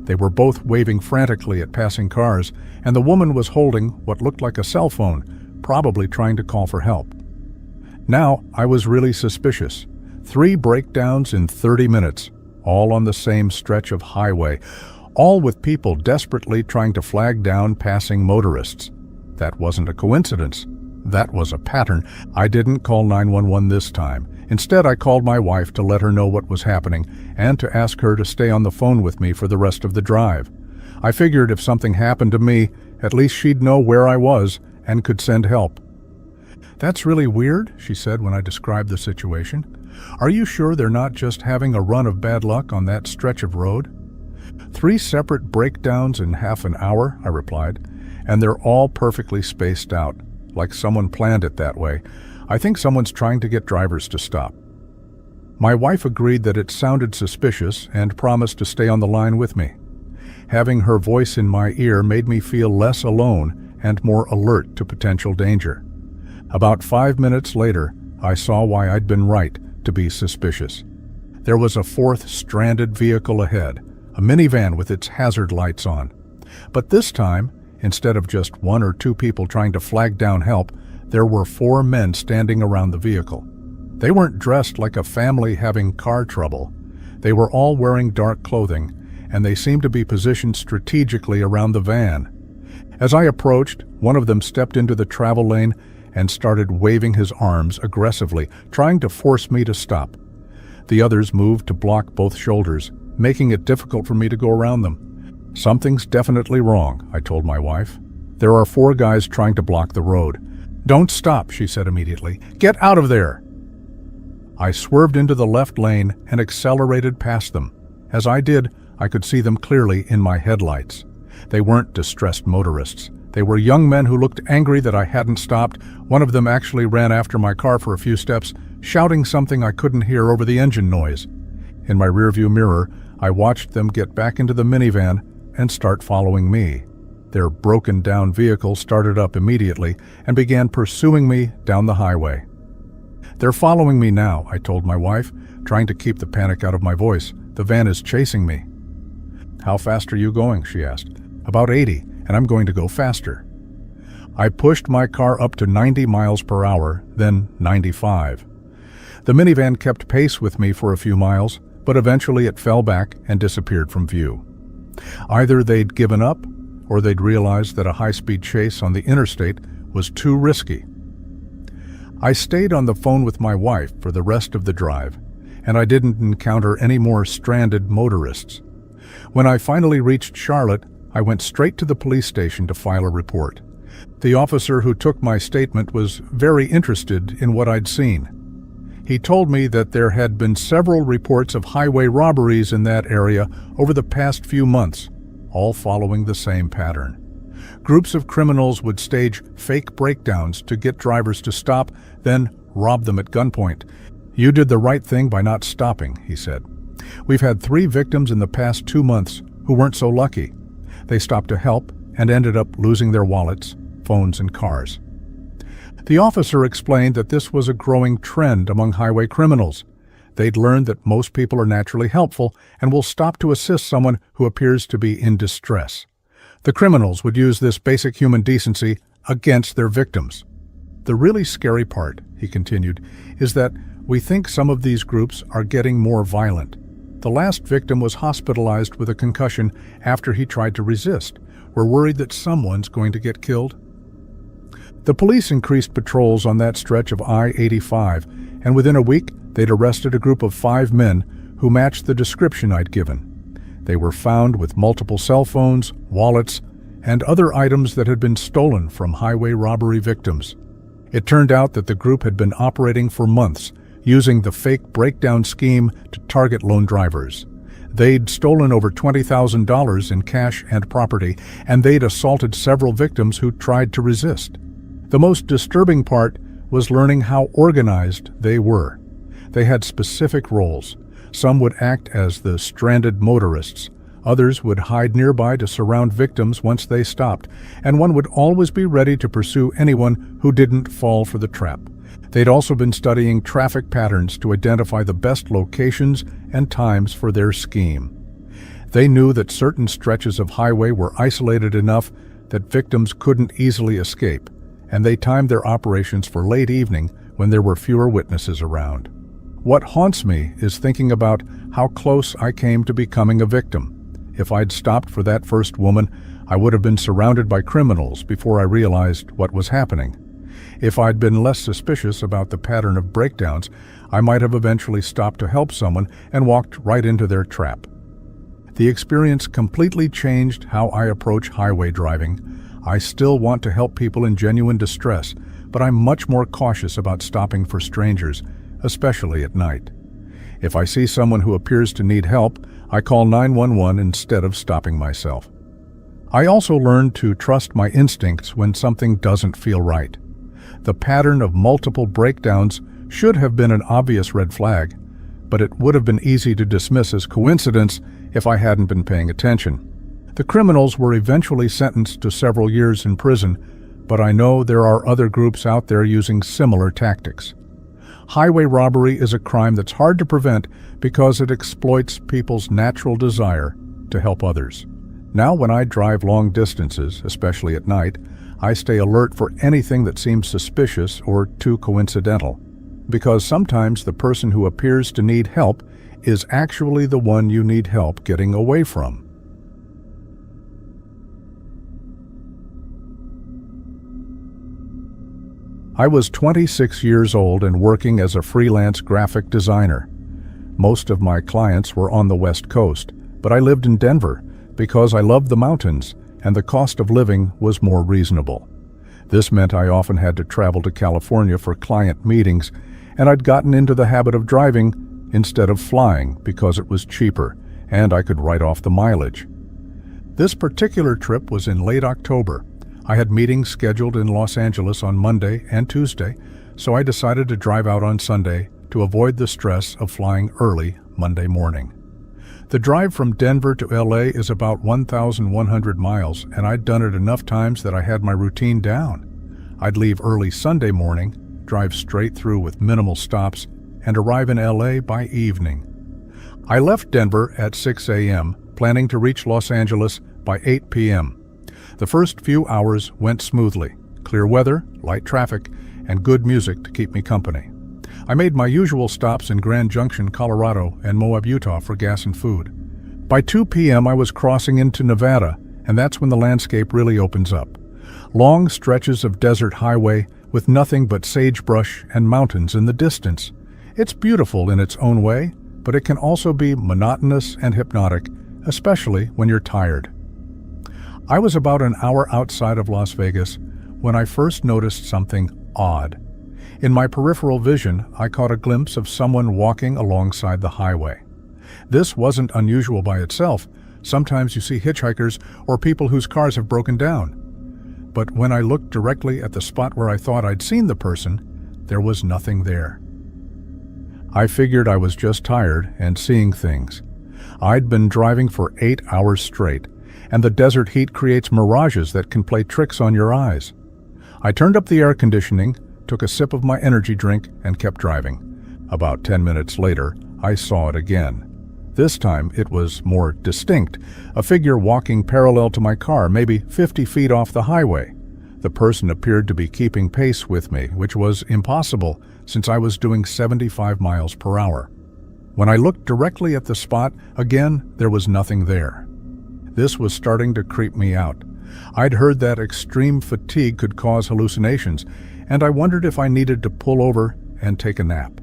They were both waving frantically at passing cars, and the woman was holding what looked like a cell phone, probably trying to call for help. Now, I was really suspicious. 3 breakdowns in 30 minutes, all on the same stretch of highway, all with people desperately trying to flag down passing motorists. That wasn't a coincidence. That was a pattern. I didn't call 911 this time. Instead, I called my wife to let her know what was happening and to ask her to stay on the phone with me for the rest of the drive. I figured if something happened to me, at least she'd know where I was and could send help. "That's really weird," she said when I described the situation. "Are you sure they're not just having a run of bad luck on that stretch of road?" 3 separate breakdowns in half an hour, I replied, and they're all perfectly spaced out, like someone planned it that way. I think someone's trying to get drivers to stop. My wife agreed that it sounded suspicious and promised to stay on the line with me. Having her voice in my ear made me feel less alone and more alert to potential danger. About 5 minutes later, I saw why I'd been right to be suspicious. There was a 4th stranded vehicle ahead, a minivan with its hazard lights on. But this time, instead of just 1 or 2 people trying to flag down help, there were 4 men standing around the vehicle. They weren't dressed like a family having car trouble. They were all wearing dark clothing, and they seemed to be positioned strategically around the van. As I approached, one of them stepped into the travel lane and started waving his arms aggressively, trying to force me to stop. The others moved to block both shoulders, making it difficult for me to go around them. "Something's definitely wrong," I told my wife. "There are 4 guys trying to block the road." "Don't stop," she said immediately. "Get out of there!" I swerved into the left lane and accelerated past them. As I did, I could see them clearly in my headlights. They weren't distressed motorists. They were young men who looked angry that I hadn't stopped. One of them actually ran after my car for a few steps, shouting something I couldn't hear over the engine noise. In my rearview mirror, I watched them get back into the minivan and start following me. Their broken-down vehicle started up immediately and began pursuing me down the highway. "They're following me now," I told my wife, trying to keep the panic out of my voice. "The van is chasing me." "How fast are you going?" she asked. "About 80, and I'm going to go faster." I pushed my car up to 90 miles per hour, then 95. The minivan kept pace with me for a few miles, but eventually it fell back and disappeared from view. Either they'd given up, or they'd realized that a high-speed chase on the interstate was too risky. I stayed on the phone with my wife for the rest of the drive, and I didn't encounter any more stranded motorists. When I finally reached Charlotte, I went straight to the police station to file a report. The officer who took my statement was very interested in what I'd seen. He told me that there had been several reports of highway robberies in that area over the past few months, all following the same pattern. Groups of criminals would stage fake breakdowns to get drivers to stop, then rob them at gunpoint. "You did the right thing by not stopping," he said. "We've had 3 victims in the past 2 months who weren't so lucky. They stopped to help and ended up losing their wallets, phones, and cars." The officer explained that this was a growing trend among highway criminals. They'd learned that most people are naturally helpful and will stop to assist someone who appears to be in distress. The criminals would use this basic human decency against their victims. "The really scary part," he continued, "is that we think some of these groups are getting more violent. The last victim was hospitalized with a concussion after he tried to resist. We're worried that someone's going to get killed." The police increased patrols on that stretch of I-85, and within a week they'd arrested a group of 5 men who matched the description I'd given. They were found with multiple cell phones, wallets, and other items that had been stolen from highway robbery victims. It turned out that the group had been operating for months, using the fake breakdown scheme to target lone drivers. They'd stolen over $20,000 in cash and property, and they'd assaulted several victims who tried to resist. The most disturbing part was learning how organized they were. They had specific roles. Some would act as the stranded motorists. Others would hide nearby to surround victims once they stopped, and one would always be ready to pursue anyone who didn't fall for the trap. They'd also been studying traffic patterns to identify the best locations and times for their scheme. They knew that certain stretches of highway were isolated enough that victims couldn't easily escape, and they timed their operations for late evening when there were fewer witnesses around. What haunts me is thinking about how close I came to becoming a victim. If I'd stopped for that first woman, I would have been surrounded by criminals before I realized what was happening. If I'd been less suspicious about the pattern of breakdowns, I might have eventually stopped to help someone and walked right into their trap. The experience completely changed how I approach highway driving. I still want to help people in genuine distress, but I'm much more cautious about stopping for strangers, especially at night. If I see someone who appears to need help, I call 911 instead of stopping myself. I also learned to trust my instincts when something doesn't feel right. The pattern of multiple breakdowns should have been an obvious red flag, but it would have been easy to dismiss as coincidence if I hadn't been paying attention. The criminals were eventually sentenced to several years in prison, but I know there are other groups out there using similar tactics. Highway robbery is a crime that's hard to prevent because it exploits people's natural desire to help others. Now when I drive long distances, especially at night, I stay alert for anything that seems suspicious or too coincidental, because sometimes the person who appears to need help is actually the one you need help getting away from. I was 26 years old and working as a freelance graphic designer. Most of my clients were on the West Coast, but I lived in Denver because I loved the mountains and the cost of living was more reasonable. This meant I often had to travel to California for client meetings, and I'd gotten into the habit of driving instead of flying because it was cheaper and I could write off the mileage. This particular trip was in late October. I had meetings scheduled in Los Angeles on Monday and Tuesday, so I decided to drive out on Sunday to avoid the stress of flying early Monday morning. The drive from Denver to LA is about 1,100 miles, and I'd done it enough times that I had my routine down. I'd leave early Sunday morning, drive straight through with minimal stops, and arrive in LA by evening. I left Denver at 6 a.m., planning to reach Los Angeles by 8 p.m. The first few hours went smoothly. Clear weather, light traffic, and good music to keep me company. I made my usual stops in Grand Junction, Colorado, and Moab, Utah for gas and food. By 2 p.m. I was crossing into Nevada, and that's when the landscape really opens up. Long stretches of desert highway with nothing but sagebrush and mountains in the distance. It's beautiful in its own way, but it can also be monotonous and hypnotic, especially when you're tired. I was about an hour outside of Las Vegas when I first noticed something odd. In my peripheral vision, I caught a glimpse of someone walking alongside the highway. This wasn't unusual by itself. Sometimes you see hitchhikers or people whose cars have broken down. But when I looked directly at the spot where I thought I'd seen the person, there was nothing there. I figured I was just tired and seeing things. I'd been driving for 8 hours straight, and the desert heat creates mirages that can play tricks on your eyes. I turned up the air conditioning, took a sip of my energy drink, and kept driving. About 10 minutes later, I saw it again. This time it was more distinct, a figure walking parallel to my car, maybe 50 feet off the highway. The person appeared to be keeping pace with me, which was impossible since I was doing 75 miles per hour. When I looked directly at the spot, again, there was nothing there. This was starting to creep me out. I'd heard that extreme fatigue could cause hallucinations, and I wondered if I needed to pull over and take a nap.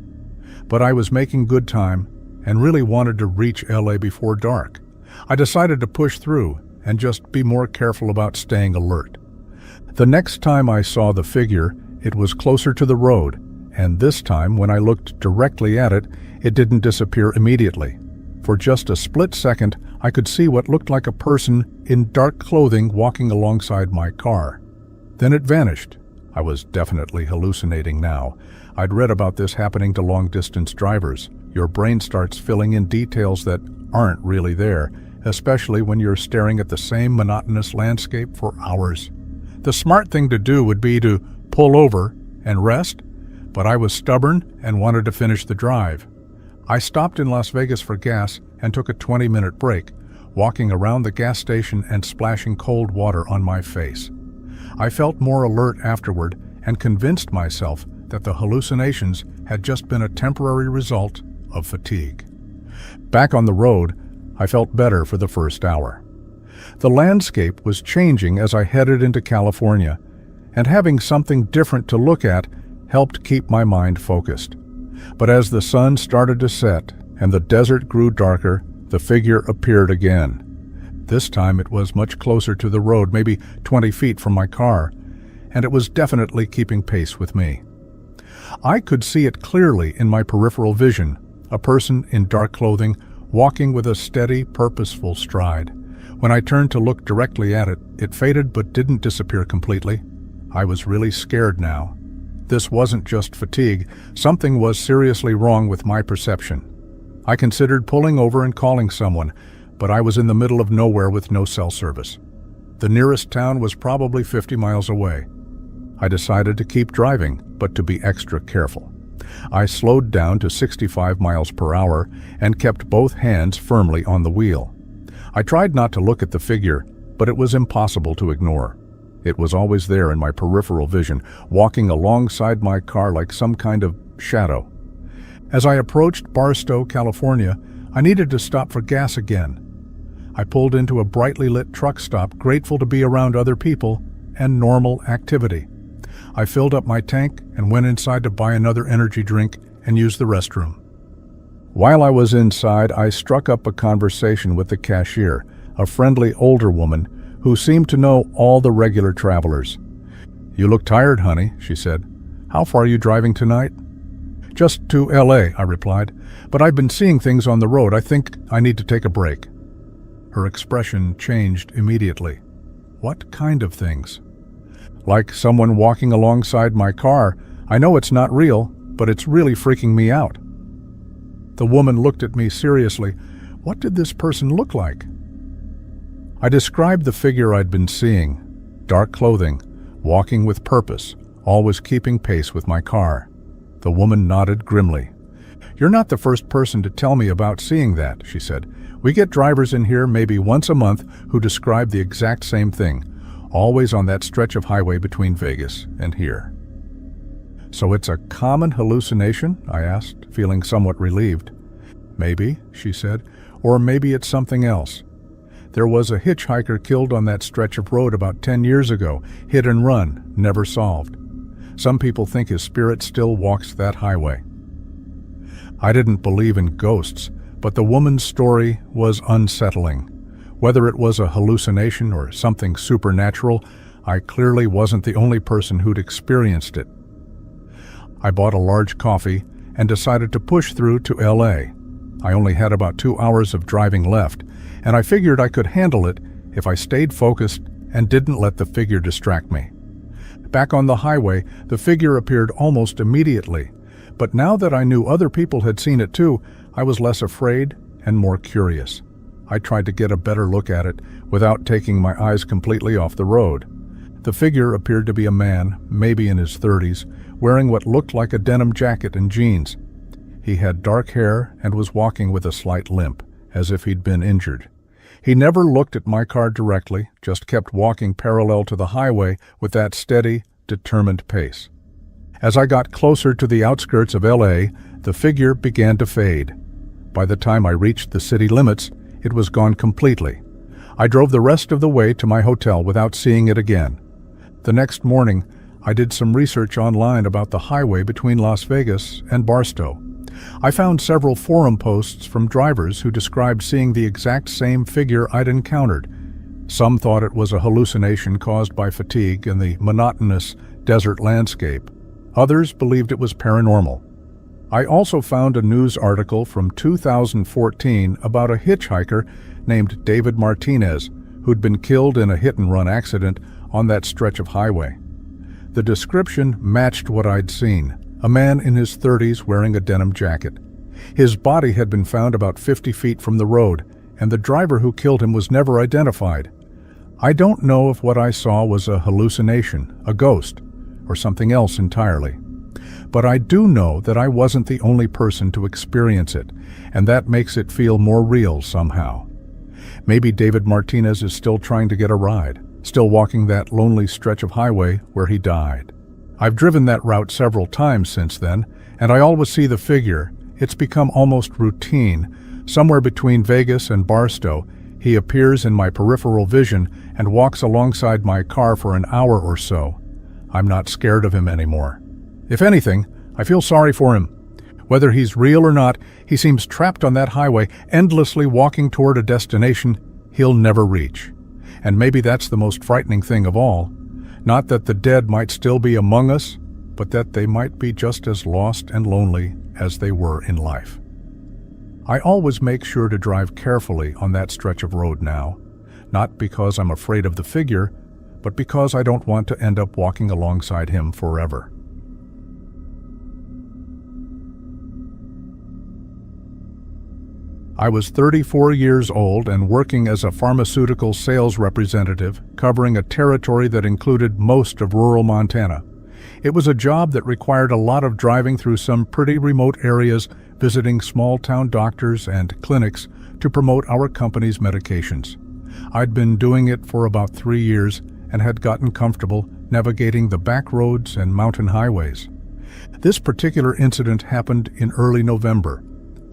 But I was making good time and really wanted to reach LA before dark. I decided to push through and just be more careful about staying alert. The next time I saw the figure, it was closer to the road, and this time when I looked directly at it, it didn't disappear immediately. For just a split second, I could see what looked like a person in dark clothing walking alongside my car. Then it vanished. I was definitely hallucinating now. I'd read about this happening to long-distance drivers. Your brain starts filling in details that aren't really there, especially when you're staring at the same monotonous landscape for hours. The smart thing to do would be to pull over and rest, but I was stubborn and wanted to finish the drive. I stopped in Las Vegas for gas and took a 20-minute break, walking around the gas station and splashing cold water on my face. I felt more alert afterward and convinced myself that the hallucinations had just been a temporary result of fatigue. Back on the road, I felt better for the first hour. The landscape was changing as I headed into California, and having something different to look at helped keep my mind focused. But as the sun started to set and the desert grew darker, the figure appeared again. This time it was much closer to the road, maybe 20 feet from my car, and it was definitely keeping pace with me. I could see it clearly in my peripheral vision, a person in dark clothing walking with a steady, purposeful stride. When I turned to look directly at it, it faded but didn't disappear completely. I was really scared now. This wasn't just fatigue. Something was seriously wrong with my perception. I considered pulling over and calling someone, but I was in the middle of nowhere with no cell service. The nearest town was probably 50 miles away. I decided to keep driving, but to be extra careful. I slowed down to 65 miles per hour and kept both hands firmly on the wheel. I tried not to look at the figure, but it was impossible to ignore. It was always there in my peripheral vision, walking alongside my car like some kind of shadow. As I approached Barstow, California, I needed to stop for gas again. I pulled into a brightly lit truck stop, grateful to be around other people and normal activity. I filled up my tank and went inside to buy another energy drink and use the restroom. While I was inside, I struck up a conversation with the cashier, a friendly older woman who seemed to know all the regular travelers. "You look tired, honey," she said. "How far are you driving tonight?" "Just to LA," I replied, "but I've been seeing things on the road. I think I need to take a break." Her expression changed immediately. "What kind of things?" "Like someone walking alongside my car. I know it's not real, but it's really freaking me out." The woman looked at me seriously. What did this person look like? I described the figure I'd been seeing. Dark clothing, walking with purpose, always keeping pace with my car. The woman nodded grimly. "You're not the first person to tell me about seeing that," she said. "We get drivers in here maybe once a month who describe the exact same thing, always on that stretch of highway between Vegas and here." "So it's a common hallucination?" I asked, feeling somewhat relieved. "Maybe," she said, "or maybe it's something else. There was a hitchhiker killed on that stretch of road about 10 years ago, hit and run, never solved. Some people think his spirit still walks that highway." I didn't believe in ghosts, but the woman's story was unsettling. Whether it was a hallucination or something supernatural, I clearly wasn't the only person who'd experienced it. I bought a large coffee and decided to push through to LA. I only had about 2 hours of driving left, and I figured I could handle it if I stayed focused and didn't let the figure distract me. Back on the highway, the figure appeared almost immediately, But now that I knew other people had seen it too, I was less afraid and more curious. I tried to get a better look at it without taking my eyes completely off the road. The figure appeared to be a man, maybe in his 30s, wearing what looked like a denim jacket and jeans. He had dark hair and was walking with a slight limp, as if he'd been injured. He never looked at my car directly, just kept walking parallel to the highway with that steady, determined pace. As I got closer to the outskirts of LA, the figure began to fade. By the time I reached the city limits, it was gone completely. I drove the rest of the way to my hotel without seeing it again. The next morning, I did some research online about the highway between Las Vegas and Barstow. I found several forum posts from drivers who described seeing the exact same figure I'd encountered. Some thought it was a hallucination caused by fatigue and the monotonous desert landscape. Others believed it was paranormal. I also found a news article from 2014 about a hitchhiker named David Martinez, who'd been killed in a hit-and-run accident on that stretch of highway. The description matched what I'd seen: a man in his 30s wearing a denim jacket. His body had been found about 50 feet from the road, and the driver who killed him was never identified. I don't know if what I saw was a hallucination, a ghost, or something else entirely. But I do know that I wasn't the only person to experience it, and that makes it feel more real somehow. Maybe David Martinez is still trying to get a ride, still walking that lonely stretch of highway where he died. I've driven that route several times since then, and I always see the figure. It's become almost routine. Somewhere between Vegas and Barstow, he appears in my peripheral vision and walks alongside my car for an hour or so. I'm not scared of him anymore. If anything, I feel sorry for him. Whether he's real or not, he seems trapped on that highway, endlessly walking toward a destination he'll never reach. And maybe that's the most frightening thing of all. Not that the dead might still be among us, but that they might be just as lost and lonely as they were in life. I always make sure to drive carefully on that stretch of road now, not because I'm afraid of the figure, but because I don't want to end up walking alongside him forever. I was 34 years old and working as a pharmaceutical sales representative covering a territory that included most of rural Montana. It was a job that required a lot of driving through some pretty remote areas, visiting small-town doctors and clinics to promote our company's medications. I'd been doing it for about 3 years and had gotten comfortable navigating the back roads and mountain highways. This particular incident happened in early November.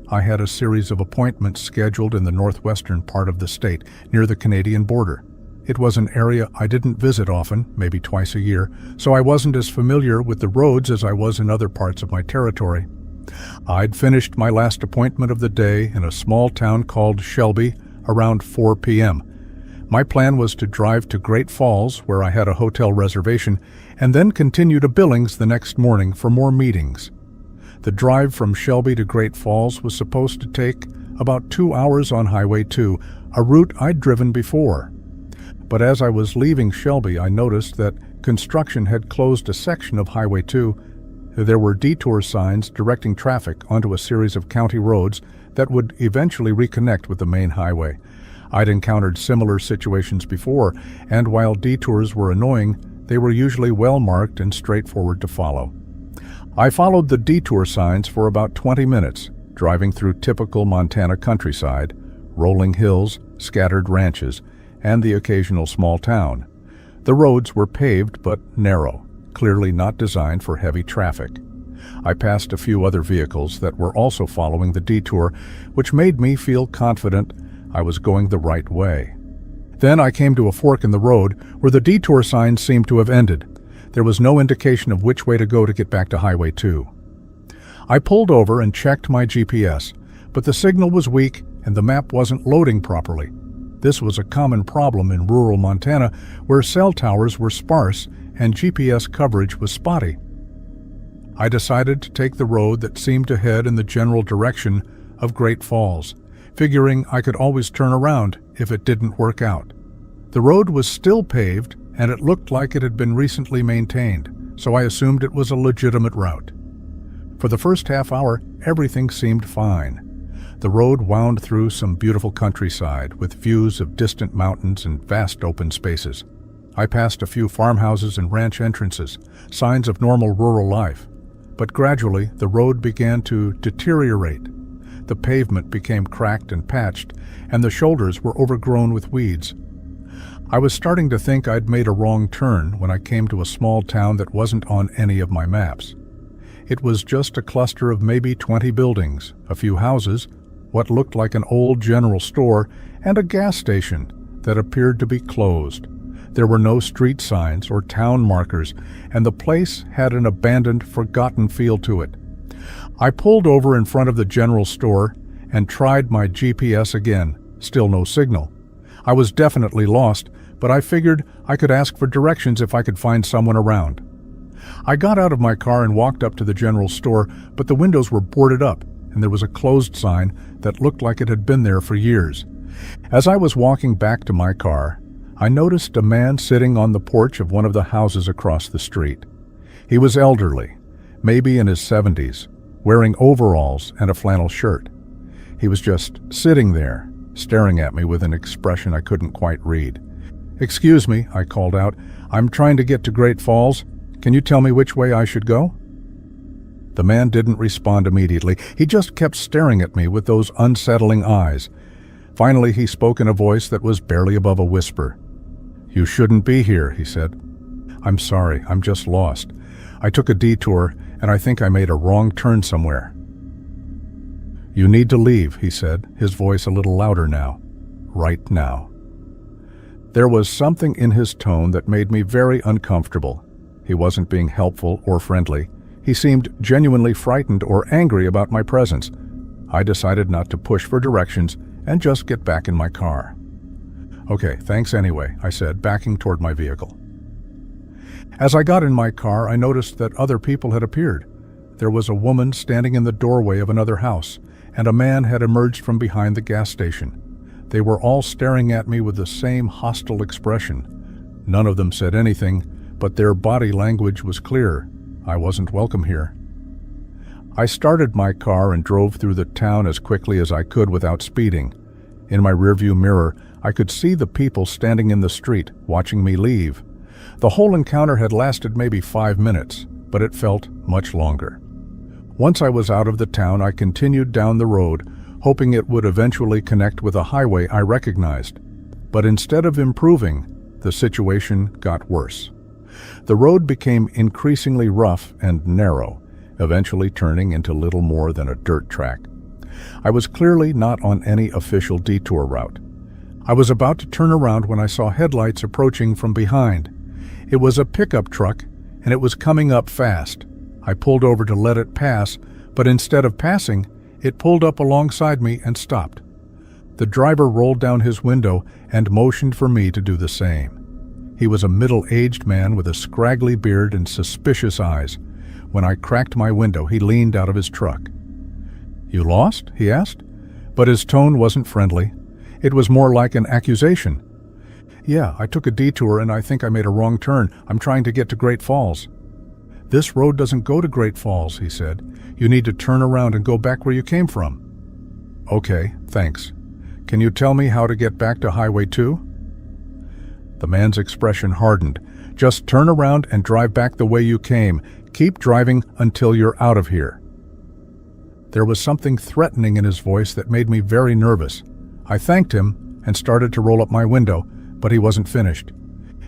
I had a series of appointments scheduled in the northwestern part of the state, near the Canadian border. It was an area I didn't visit often, maybe twice a year, so I wasn't as familiar with the roads as I was in other parts of my territory. I'd finished my last appointment of the day in a small town called Shelby around 4 p.m. My plan was to drive to Great Falls, where I had a hotel reservation, and then continue to Billings the next morning for more meetings. The drive from Shelby to Great Falls was supposed to take about 2 hours on Highway 2, a route I'd driven before. But as I was leaving Shelby, I noticed that construction had closed a section of Highway 2. There were detour signs directing traffic onto a series of county roads that would eventually reconnect with the main highway. I'd encountered similar situations before, and while detours were annoying, they were usually well marked and straightforward to follow. I followed the detour signs for about 20 minutes, driving through typical Montana countryside, rolling hills, scattered ranches, and the occasional small town. The roads were paved but narrow, clearly not designed for heavy traffic. I passed a few other vehicles that were also following the detour, which made me feel confident I was going the right way. Then I came to a fork in the road where the detour signs seemed to have ended. There was no indication of which way to go to get back to Highway 2. I pulled over and checked my GPS, but the signal was weak and the map wasn't loading properly. This was a common problem in rural Montana, where cell towers were sparse and GPS coverage was spotty. I decided to take the road that seemed to head in the general direction of Great Falls, figuring I could always turn around if it didn't work out. The road was still paved, and it looked like it had been recently maintained, so I assumed it was a legitimate route. For the first half hour, everything seemed fine. The road wound through some beautiful countryside with views of distant mountains and vast open spaces. I passed a few farmhouses and ranch entrances, signs of normal rural life. But gradually, the road began to deteriorate. The pavement became cracked and patched, and the shoulders were overgrown with weeds. I was starting to think I'd made a wrong turn when I came to a small town that wasn't on any of my maps. It was just a cluster of maybe 20 buildings, a few houses, what looked like an old general store, and a gas station that appeared to be closed. There were no street signs or town markers, and the place had an abandoned, forgotten feel to it. I pulled over in front of the general store and tried my GPS again. Still no signal. I was definitely lost, but I figured I could ask for directions if I could find someone around. I got out of my car and walked up to the general store, but the windows were boarded up, and there was a closed sign that looked like it had been there for years. As I was walking back to my car, I noticed a man sitting on the porch of one of the houses across the street. He was elderly, maybe in his 70s, wearing overalls and a flannel shirt. He was just sitting there, staring at me with an expression I couldn't quite read. "Excuse me," I called out. "I'm trying to get to Great Falls. Can you tell me which way I should go?" The man didn't respond immediately. He just kept staring at me with those unsettling eyes. Finally, he spoke in a voice that was barely above a whisper. "You shouldn't be here," he said. "I'm sorry, I'm just lost. I took a detour, and I think I made a wrong turn somewhere." "You need to leave," he said, his voice a little louder now. "Right now." There was something in his tone that made me very uncomfortable. He wasn't being helpful or friendly. He seemed genuinely frightened or angry about my presence. I decided not to push for directions and just get back in my car. "Okay, thanks anyway," I said, backing toward my vehicle. As I got in my car, I noticed that other people had appeared. There was a woman standing in the doorway of another house, and a man had emerged from behind the gas station. They were all staring at me with the same hostile expression. None of them said anything, but their body language was clear. I wasn't welcome here. I started my car and drove through the town as quickly as I could without speeding. In my rearview mirror, I could see the people standing in the street, watching me leave. The whole encounter had lasted maybe 5 minutes, but it felt much longer. Once I was out of the town, I continued down the road, hoping it would eventually connect with a highway I recognized. But instead of improving, the situation got worse. The road became increasingly rough and narrow, eventually turning into little more than a dirt track. I was clearly not on any official detour route. I was about to turn around when I saw headlights approaching from behind. It was a pickup truck, and it was coming up fast. I pulled over to let it pass, but instead of passing, it pulled up alongside me and stopped. The driver rolled down his window and motioned for me to do the same. He was a middle-aged man with a scraggly beard and suspicious eyes. When I cracked my window, he leaned out of his truck. "You lost?" he asked, but his tone wasn't friendly. It was more like an accusation. "Yeah, I took a detour and I think I made a wrong turn. I'm trying to get to Great Falls." "This road doesn't go to Great Falls," he said. "You need to turn around and go back where you came from." "Okay, thanks. Can you tell me how to get back to Highway 2? The man's expression hardened. "Just turn around and drive back the way you came. Keep driving until you're out of here." There was something threatening in his voice that made me very nervous. I thanked him and started to roll up my window, but he wasn't finished.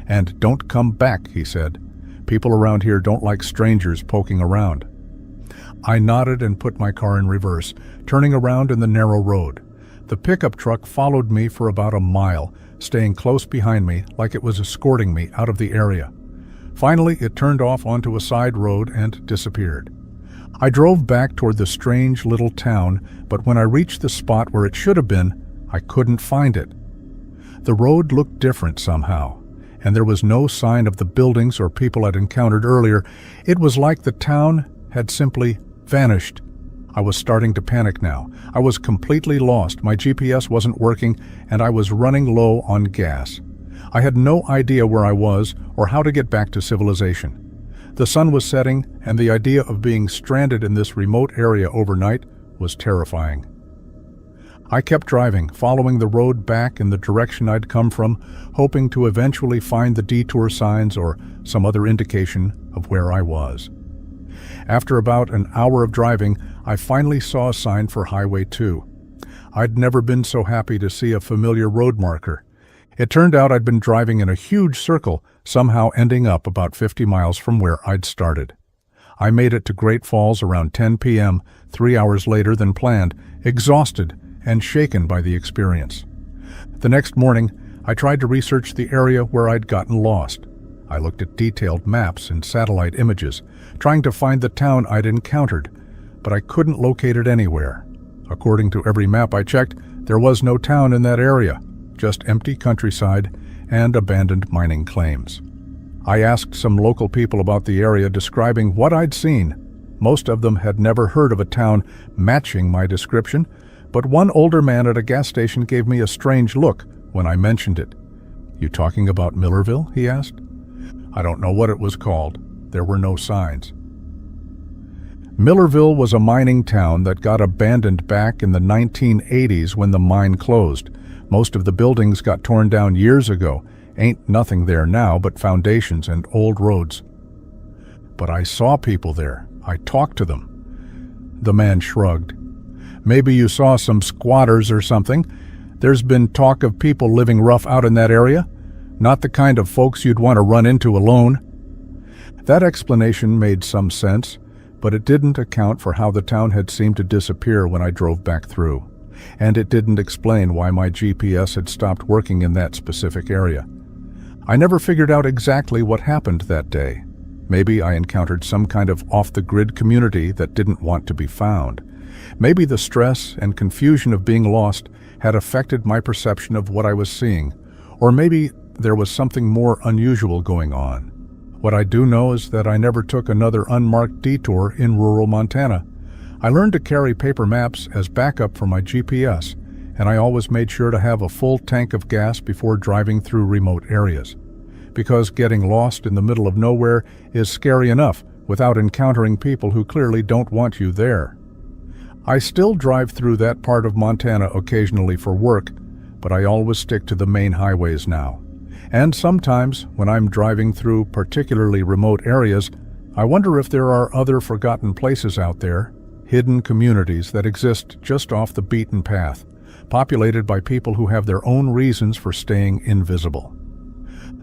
"And don't come back," he said. "People around here don't like strangers poking around." I nodded and put my car in reverse, turning around in the narrow road. The pickup truck followed me for about a mile, staying close behind me like it was escorting me out of the area. Finally, it turned off onto a side road and disappeared. I drove back toward the strange little town, but when I reached the spot where it should have been, I couldn't find it. The road looked different somehow, and there was no sign of the buildings or people I'd encountered earlier. It was like the town had simply vanished. I was starting to panic now. I was completely lost. My GPS wasn't working, and I was running low on gas. I had no idea where I was or how to get back to civilization. The sun was setting, and the idea of being stranded in this remote area overnight was terrifying. I kept driving, following the road back in the direction I'd come from, hoping to eventually find the detour signs or some other indication of where I was. After about an hour of driving, I finally saw a sign for Highway 2. I'd never been so happy to see a familiar road marker. It turned out I'd been driving in a huge circle, somehow ending up about 50 miles from where I'd started. I made it to Great Falls around 10 p.m., 3 hours later than planned, exhausted and shaken by the experience. The next morning, I tried to research the area where I'd gotten lost. I looked at detailed maps and satellite images, trying to find the town I'd encountered, but I couldn't locate it anywhere. According to every map I checked, there was no town in that area, just empty countryside and abandoned mining claims. I asked some local people about the area, describing what I'd seen. Most of them had never heard of a town matching my description, but one older man at a gas station gave me a strange look when I mentioned it. "You talking about Millerville?" he asked. I don't know what it was called. There were no signs. Millerville was a mining town that got abandoned back in the 1980s when the mine closed. Most of the buildings got torn down years ago. Ain't nothing there now but foundations and old roads. But I saw people there. I talked to them. The man shrugged. "Maybe you saw some squatters or something. There's been talk of people living rough out in that area. Not the kind of folks you'd want to run into alone." That explanation made some sense, but it didn't account for how the town had seemed to disappear when I drove back through. And it didn't explain why my GPS had stopped working in that specific area. I never figured out exactly what happened that day. Maybe I encountered some kind of off-the-grid community that didn't want to be found. Maybe the stress and confusion of being lost had affected my perception of what I was seeing, or maybe there was something more unusual going on. What I do know is that I never took another unmarked detour in rural Montana. I learned to carry paper maps as backup for my GPS, and I always made sure to have a full tank of gas before driving through remote areas. Because getting lost in the middle of nowhere is scary enough without encountering people who clearly don't want you there. I still drive through that part of Montana occasionally for work, but I always stick to the main highways now. And sometimes, when I'm driving through particularly remote areas, I wonder if there are other forgotten places out there, hidden communities that exist just off the beaten path, populated by people who have their own reasons for staying invisible.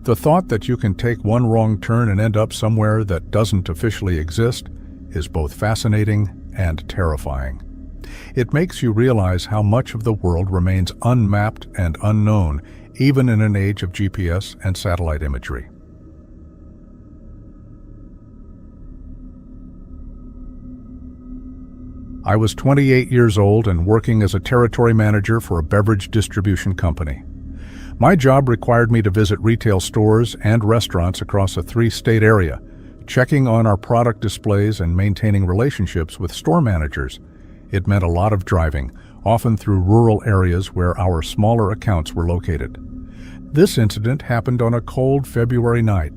The thought that you can take one wrong turn and end up somewhere that doesn't officially exist is both fascinating and terrifying. It makes you realize how much of the world remains unmapped and unknown, even in an age of GPS and satellite imagery. I was 28 years old and working as a territory manager for a beverage distribution company. My job required me to visit retail stores and restaurants across a 3-state area, checking on our product displays and maintaining relationships with store managers. It meant a lot of driving, often through rural areas where our smaller accounts were located. This incident happened on a cold February night.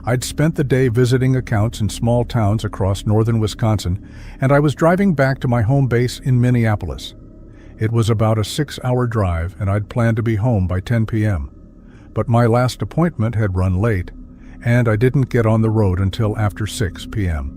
I'd spent the day visiting accounts in small towns across northern Wisconsin, and I was driving back to my home base in Minneapolis. It was about a 6-hour drive, and I'd planned to be home by 10 p.m. But my last appointment had run late, and I didn't get on the road until after 6 p.m.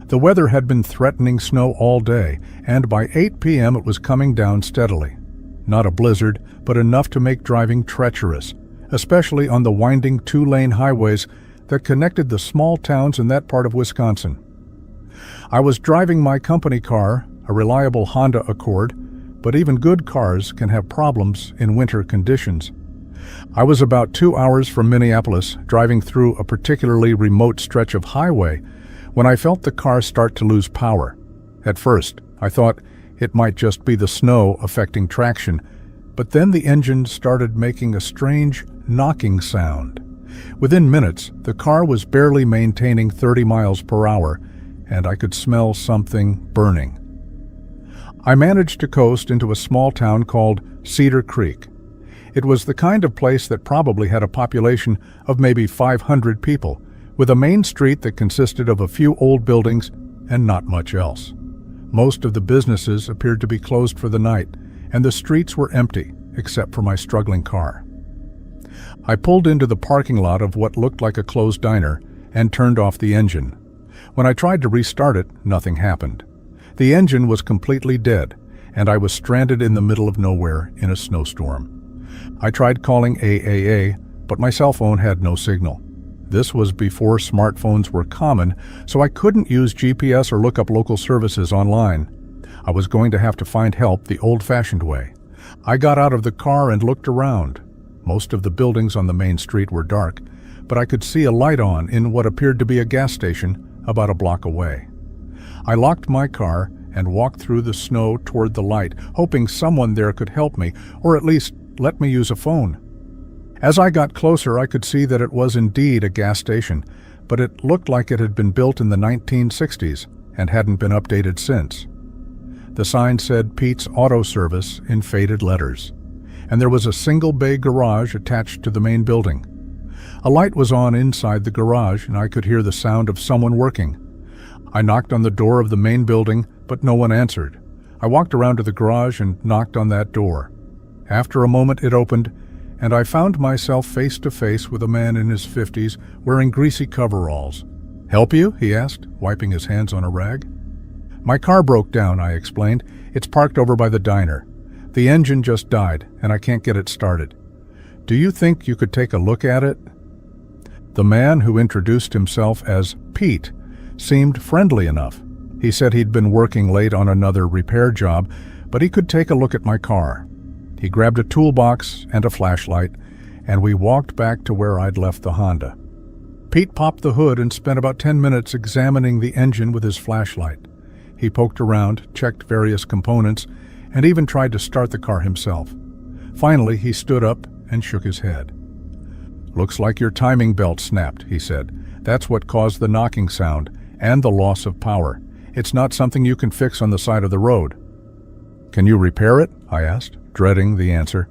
The weather had been threatening snow all day, and by 8 p.m. it was coming down steadily. Not a blizzard, but enough to make driving treacherous, especially on the winding 2-lane highways that connected the small towns in that part of Wisconsin. I was driving my company car, a reliable Honda Accord, but even good cars can have problems in winter conditions. I was about 2 hours from Minneapolis, driving through a particularly remote stretch of highway, when I felt the car start to lose power. At first, I thought it might just be the snow affecting traction, but then the engine started making a strange knocking sound. Within minutes, the car was barely maintaining 30 miles per hour, and I could smell something burning. I managed to coast into a small town called Cedar Creek. It was the kind of place that probably had a population of maybe 500 people, with a main street that consisted of a few old buildings and not much else. Most of the businesses appeared to be closed for the night, and the streets were empty, except for my struggling car. I pulled into the parking lot of what looked like a closed diner and turned off the engine. When I tried to restart it, nothing happened. The engine was completely dead, and I was stranded in the middle of nowhere in a snowstorm. I tried calling AAA, but my cell phone had no signal. This was before smartphones were common, so I couldn't use GPS or look up local services online. I was going to have to find help the old-fashioned way. I got out of the car and looked around. Most of the buildings on the main street were dark, but I could see a light on in what appeared to be a gas station about a block away. I locked my car and walked through the snow toward the light, hoping someone there could help me, or at least let me use a phone. As I got closer, I could see that it was indeed a gas station, but it looked like it had been built in the 1960s and hadn't been updated since. The sign said Pete's Auto Service in faded letters, and there was a single bay garage attached to the main building. A light was on inside the garage, and I could hear the sound of someone working. I knocked on the door of the main building, but no one answered. I walked around to the garage and knocked on that door. After a moment, it opened, and I found myself face to face with a man in his 50s wearing greasy coveralls. "Help you?" he asked, wiping his hands on a rag. "My car broke down," I explained. "It's parked over by the diner. The engine just died, and I can't get it started. Do you think you could take a look at it?" The man, who introduced himself as Pete, seemed friendly enough. He said he'd been working late on another repair job, but he could take a look at my car. He grabbed a toolbox and a flashlight, and we walked back to where I'd left the Honda. Pete popped the hood and spent about 10 minutes examining the engine with his flashlight. He poked around, checked various components, and even tried to start the car himself. Finally, he stood up and shook his head. "Looks like your timing belt snapped," he said. "That's what caused the knocking sound and the loss of power. It's not something you can fix on the side of the road." "Can you repair it?" I asked, dreading the answer.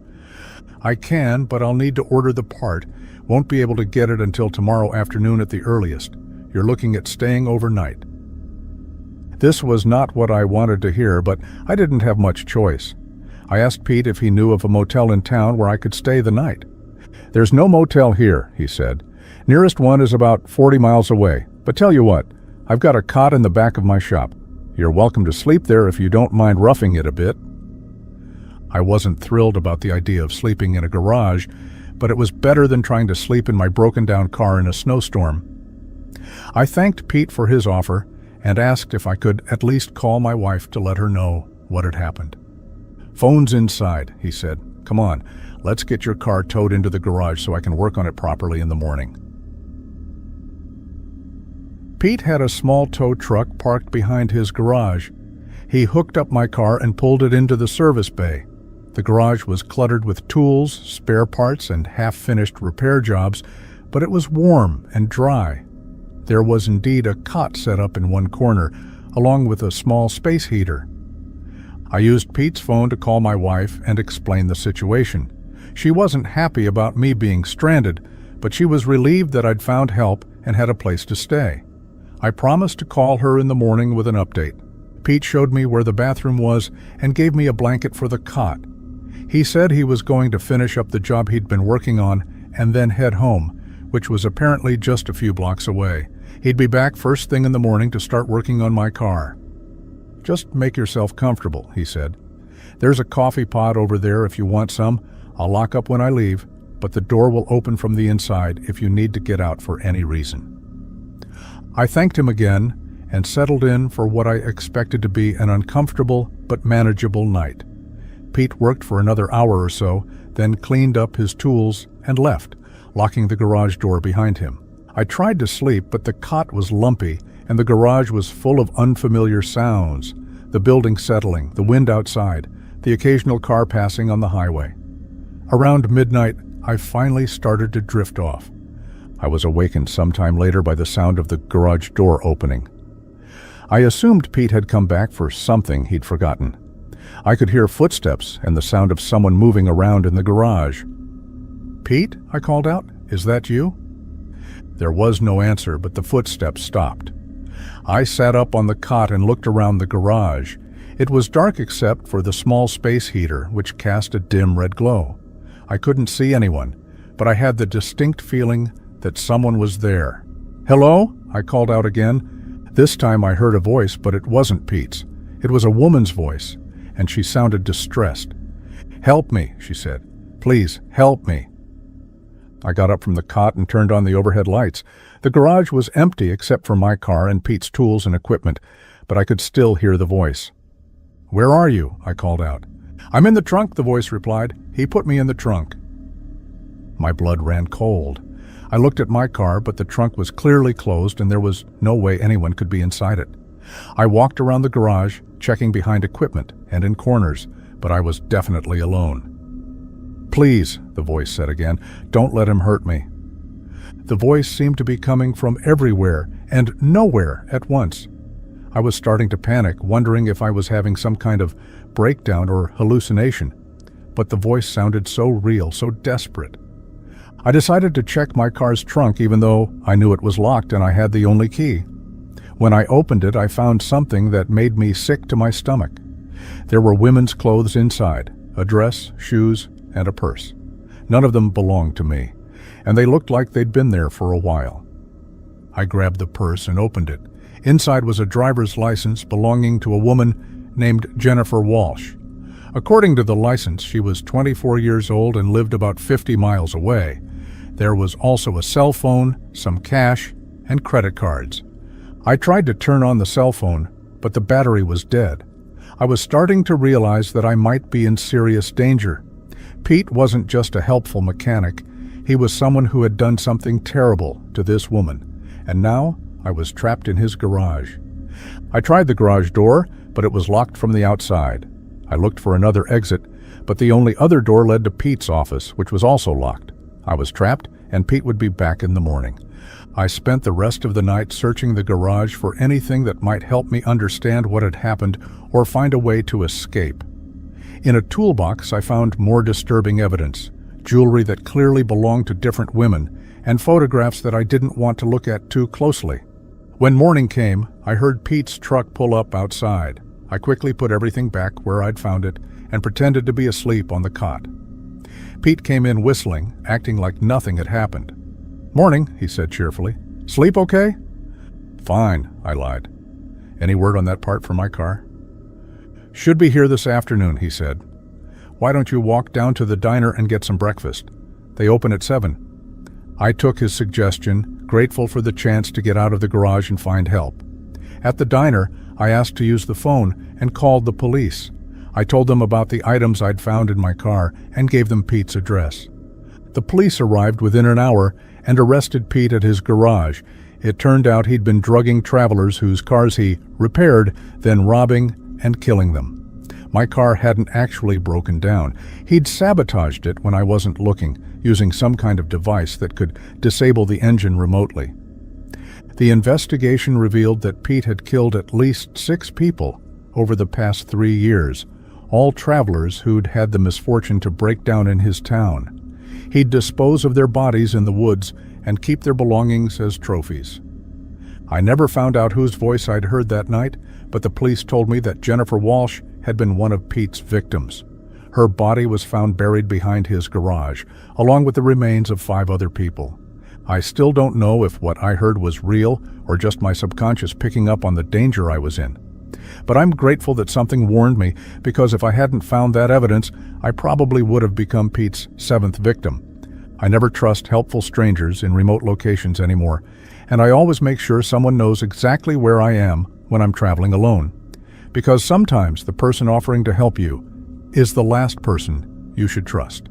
"I can, but I'll need to order the part. Won't be able to get it until tomorrow afternoon at the earliest. You're looking at staying overnight." This was not what I wanted to hear, but I didn't have much choice. I asked Pete if he knew of a motel in town where I could stay the night. "There's no motel here," he said. "Nearest one is about 40 miles away. But tell you what, I've got a cot in the back of my shop. You're welcome to sleep there if you don't mind roughing it a bit." I wasn't thrilled about the idea of sleeping in a garage, but it was better than trying to sleep in my broken-down car in a snowstorm. I thanked Pete for his offer and asked if I could at least call my wife to let her know what had happened. "Phone's inside," he said. "Come on, let's get your car towed into the garage so I can work on it properly in the morning." Pete had a small tow truck parked behind his garage. He hooked up my car and pulled it into the service bay. The garage was cluttered with tools, spare parts, and half-finished repair jobs, but it was warm and dry. There was indeed a cot set up in one corner, along with a small space heater. I used Pete's phone to call my wife and explain the situation. She wasn't happy about me being stranded, but she was relieved that I'd found help and had a place to stay. I promised to call her in the morning with an update. Pete showed me where the bathroom was and gave me a blanket for the cot. He said he was going to finish up the job he'd been working on and then head home, which was apparently just a few blocks away. He'd be back first thing in the morning to start working on my car. "Just make yourself comfortable," he said. "There's a coffee pot over there if you want some. I'll lock up when I leave, but the door will open from the inside if you need to get out for any reason." I thanked him again and settled in for what I expected to be an uncomfortable but manageable night. Pete worked for another hour or so, then cleaned up his tools and left, locking the garage door behind him. I tried to sleep, but the cot was lumpy and the garage was full of unfamiliar sounds, the building settling, the wind outside, the occasional car passing on the highway. Around midnight, I finally started to drift off. I was awakened sometime later by the sound of the garage door opening. I assumed Pete had come back for something he'd forgotten. I could hear footsteps and the sound of someone moving around in the garage. "Pete," I called out, "is that you?" There was no answer, but the footsteps stopped. I sat up on the cot and looked around the garage. It was dark except for the small space heater, which cast a dim red glow. I couldn't see anyone, but I had the distinct feeling that someone was there. "Hello?" I called out again. This time I heard a voice, but it wasn't Pete's. It was a woman's voice, and she sounded distressed. "Help me," she said. "Please, help me." I got up from the cot and turned on the overhead lights. The garage was empty except for my car and Pete's tools and equipment, but I could still hear the voice. "Where are you?" I called out. "I'm in the trunk," the voice replied. "He put me in the trunk." My blood ran cold. I looked at my car, but the trunk was clearly closed and there was no way anyone could be inside it. I walked around the garage, checking behind equipment and in corners, but I was definitely alone. "Please," the voice said again, "don't let him hurt me." The voice seemed to be coming from everywhere and nowhere at once. I was starting to panic, wondering if I was having some kind of breakdown or hallucination, but the voice sounded so real, so desperate. I decided to check my car's trunk even though I knew it was locked and I had the only key. When I opened it, I found something that made me sick to my stomach. There were women's clothes inside, a dress, shoes, and a purse. None of them belonged to me, and they looked like they'd been there for a while. I grabbed the purse and opened it. Inside was a driver's license belonging to a woman named Jennifer Walsh. According to the license, she was 24 years old and lived about 50 miles away. There was also a cell phone, some cash, and credit cards. I tried to turn on the cell phone, but the battery was dead. I was starting to realize that I might be in serious danger. Pete wasn't just a helpful mechanic. He was someone who had done something terrible to this woman, and now I was trapped in his garage. I tried the garage door, but it was locked from the outside. I looked for another exit, but the only other door led to Pete's office, which was also locked. I was trapped, and Pete would be back in the morning. I spent the rest of the night searching the garage for anything that might help me understand what had happened or find a way to escape. In a toolbox, I found more disturbing evidence, jewelry that clearly belonged to different women, and photographs that I didn't want to look at too closely. When morning came, I heard Pete's truck pull up outside. I quickly put everything back where I'd found it and pretended to be asleep on the cot. Pete came in whistling, acting like nothing had happened. "Morning," he said cheerfully. "Sleep okay?" "Fine," I lied. "Any word on that part for my car?" "Should be here this afternoon," he said. "Why don't you walk down to the diner and get some breakfast? They open at 7. I took his suggestion, grateful for the chance to get out of the garage and find help. At the diner, I asked to use the phone and called the police. I told them about the items I'd found in my car and gave them Pete's address. The police arrived within an hour and arrested Pete at his garage. It turned out he'd been drugging travelers whose cars he repaired, then robbing and killing them. My car hadn't actually broken down. He'd sabotaged it when I wasn't looking, using some kind of device that could disable the engine remotely. The investigation revealed that Pete had killed at least 6 people over the past 3 years, all travelers who'd had the misfortune to break down in his town. He'd dispose of their bodies in the woods and keep their belongings as trophies. I never found out whose voice I'd heard that night, but the police told me that Jennifer Walsh had been one of Pete's victims. Her body was found buried behind his garage, along with the remains of 5 other people. I still don't know if what I heard was real or just my subconscious picking up on the danger I was in. But I'm grateful that something warned me, because if I hadn't found that evidence, I probably would have become Pete's 7th victim. I never trust helpful strangers in remote locations anymore, and I always make sure someone knows exactly where I am when I'm traveling alone. Because sometimes the person offering to help you is the last person you should trust.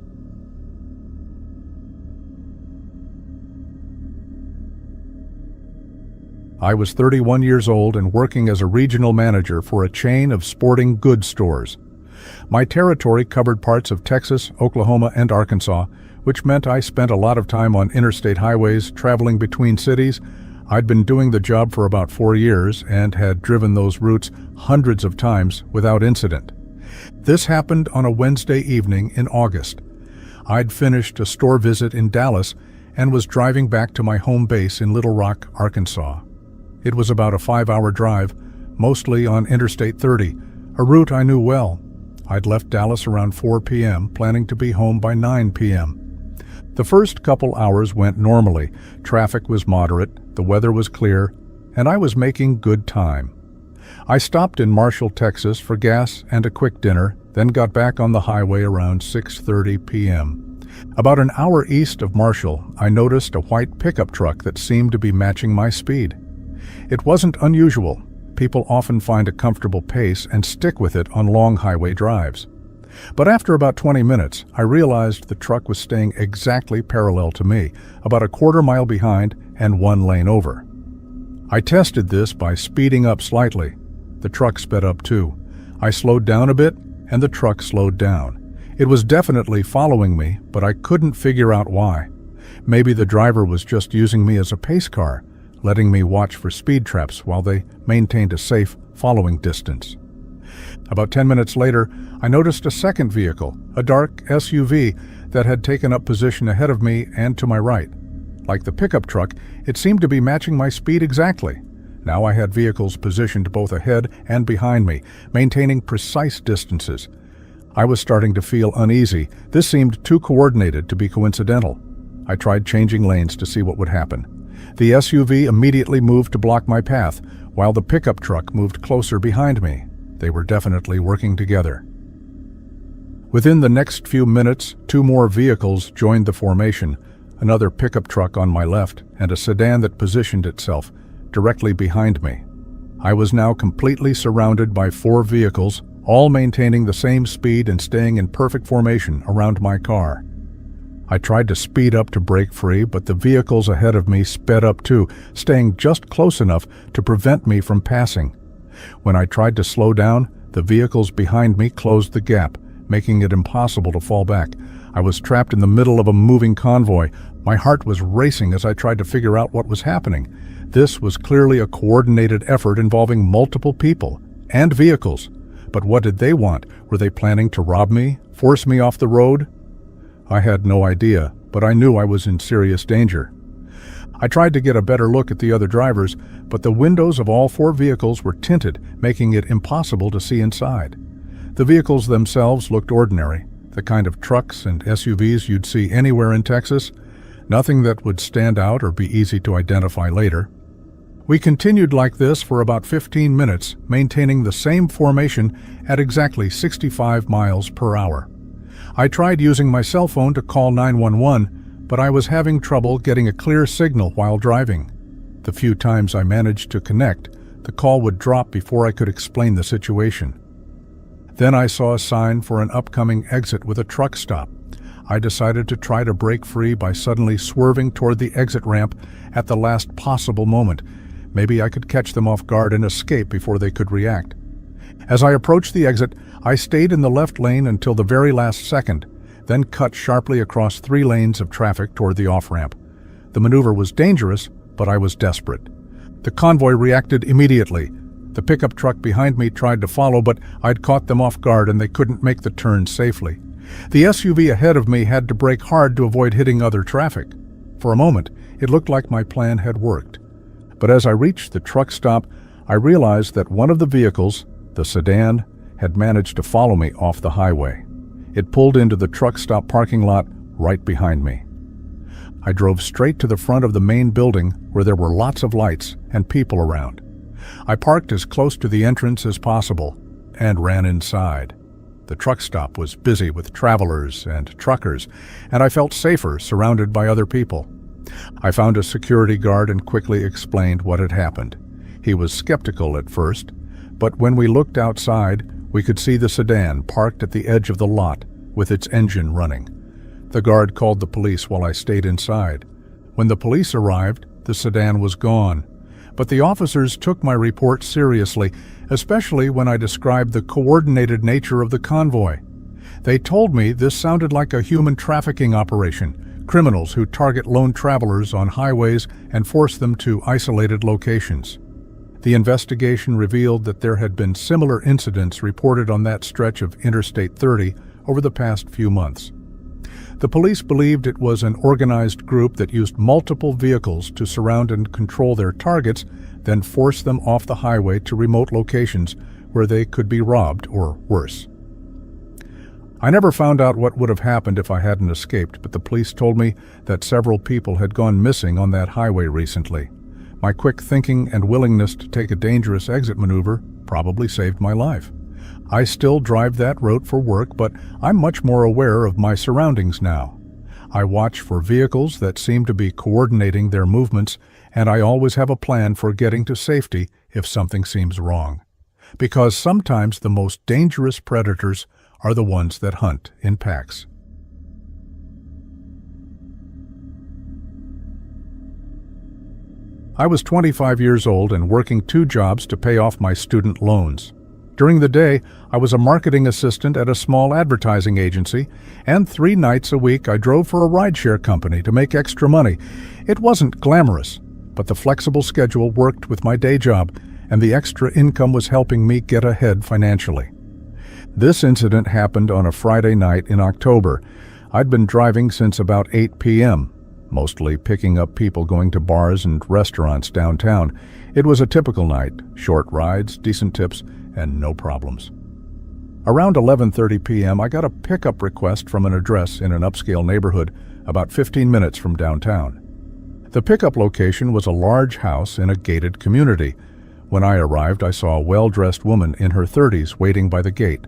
I was 31 years old and working as a regional manager for a chain of sporting goods stores. My territory covered parts of Texas, Oklahoma, and Arkansas, which meant I spent a lot of time on interstate highways traveling between cities. I'd been doing the job for about 4 years and had driven those routes hundreds of times without incident. This happened on a Wednesday evening in August. I'd finished a store visit in Dallas and was driving back to my home base in Little Rock, Arkansas. It was about a 5-hour drive, mostly on Interstate 30, a route I knew well. I'd left Dallas around 4 p.m., planning to be home by 9 p.m. The first couple hours went normally. Traffic was moderate, the weather was clear, and I was making good time. I stopped in Marshall, Texas for gas and a quick dinner, then got back on the highway around 6:30 p.m. About an hour east of Marshall, I noticed a white pickup truck that seemed to be matching my speed. It wasn't unusual. People often find a comfortable pace and stick with it on long highway drives. But after about 20 minutes, I realized the truck was staying exactly parallel to me, about a quarter mile behind and 1 lane over. I tested this by speeding up slightly. The truck sped up too. I slowed down a bit, and the truck slowed down. It was definitely following me, but I couldn't figure out why. Maybe the driver was just using me as a pace car, letting me watch for speed traps while they maintained a safe following distance. About 10 minutes later, I noticed a second vehicle, a dark SUV, that had taken up position ahead of me and to my right. Like the pickup truck, it seemed to be matching my speed exactly. Now I had vehicles positioned both ahead and behind me, maintaining precise distances. I was starting to feel uneasy. This seemed too coordinated to be coincidental. I tried changing lanes to see what would happen. The SUV immediately moved to block my path, while the pickup truck moved closer behind me. They were definitely working together. Within the next few minutes, 2 more vehicles joined the formation, another pickup truck on my left and a sedan that positioned itself directly behind me. I was now completely surrounded by 4 vehicles, all maintaining the same speed and staying in perfect formation around my car. I tried to speed up to break free, but the vehicles ahead of me sped up too, staying just close enough to prevent me from passing. When I tried to slow down, the vehicles behind me closed the gap, making it impossible to fall back. I was trapped in the middle of a moving convoy. My heart was racing as I tried to figure out what was happening. This was clearly a coordinated effort involving multiple people and vehicles. But what did they want? Were they planning to rob me, force me off the road? I had no idea, but I knew I was in serious danger. I tried to get a better look at the other drivers, but the windows of all 4 vehicles were tinted, making it impossible to see inside. The vehicles themselves looked ordinary, the kind of trucks and SUVs you'd see anywhere in Texas, nothing that would stand out or be easy to identify later. We continued like this for about 15 minutes, maintaining the same formation at exactly 65 miles per hour. I tried using my cell phone to call 911, but I was having trouble getting a clear signal while driving. The few times I managed to connect, the call would drop before I could explain the situation. Then I saw a sign for an upcoming exit with a truck stop. I decided to try to break free by suddenly swerving toward the exit ramp at the last possible moment. Maybe I could catch them off guard and escape before they could react. As I approached the exit, I stayed in the left lane until the very last second, then cut sharply across 3 lanes of traffic toward the off-ramp. The maneuver was dangerous, but I was desperate. The convoy reacted immediately. The pickup truck behind me tried to follow, but I'd caught them off guard and they couldn't make the turn safely. The SUV ahead of me had to brake hard to avoid hitting other traffic. For a moment, it looked like my plan had worked. But as I reached the truck stop, I realized that one of the vehicles, the sedan, had managed to follow me off the highway. It pulled into the truck stop parking lot right behind me. I drove straight to the front of the main building where there were lots of lights and people around. I parked as close to the entrance as possible and ran inside. The truck stop was busy with travelers and truckers, and I felt safer surrounded by other people. I found a security guard and quickly explained what had happened. He was skeptical at first, but when we looked outside, we could see the sedan parked at the edge of the lot with its engine running. The guard called the police while I stayed inside. When the police arrived, the sedan was gone. But the officers took my report seriously, especially when I described the coordinated nature of the convoy. They told me this sounded like a human trafficking operation, criminals who target lone travelers on highways and force them to isolated locations. The investigation revealed that there had been similar incidents reported on that stretch of Interstate 30 over the past few months. The police believed it was an organized group that used multiple vehicles to surround and control their targets, then force them off the highway to remote locations where they could be robbed or worse. I never found out what would have happened if I hadn't escaped, but the police told me that several people had gone missing on that highway recently. My quick thinking and willingness to take a dangerous exit maneuver probably saved my life. I still drive that route for work, but I'm much more aware of my surroundings now. I watch for vehicles that seem to be coordinating their movements, and I always have a plan for getting to safety if something seems wrong. Because sometimes the most dangerous predators are the ones that hunt in packs. I was 25 years old and working 2 jobs to pay off my student loans. During the day, I was a marketing assistant at a small advertising agency, and 3 nights a week I drove for a rideshare company to make extra money. It wasn't glamorous, but the flexible schedule worked with my day job, and the extra income was helping me get ahead financially. This incident happened on a Friday night in October. I'd been driving since about 8 p.m., mostly picking up people going to bars and restaurants downtown. It was a typical night, short rides, decent tips, and no problems. Around 11:30 p.m., I got a pickup request from an address in an upscale neighborhood about 15 minutes from downtown. The pickup location was a large house in a gated community. When I arrived, I saw a well-dressed woman in her 30s waiting by the gate.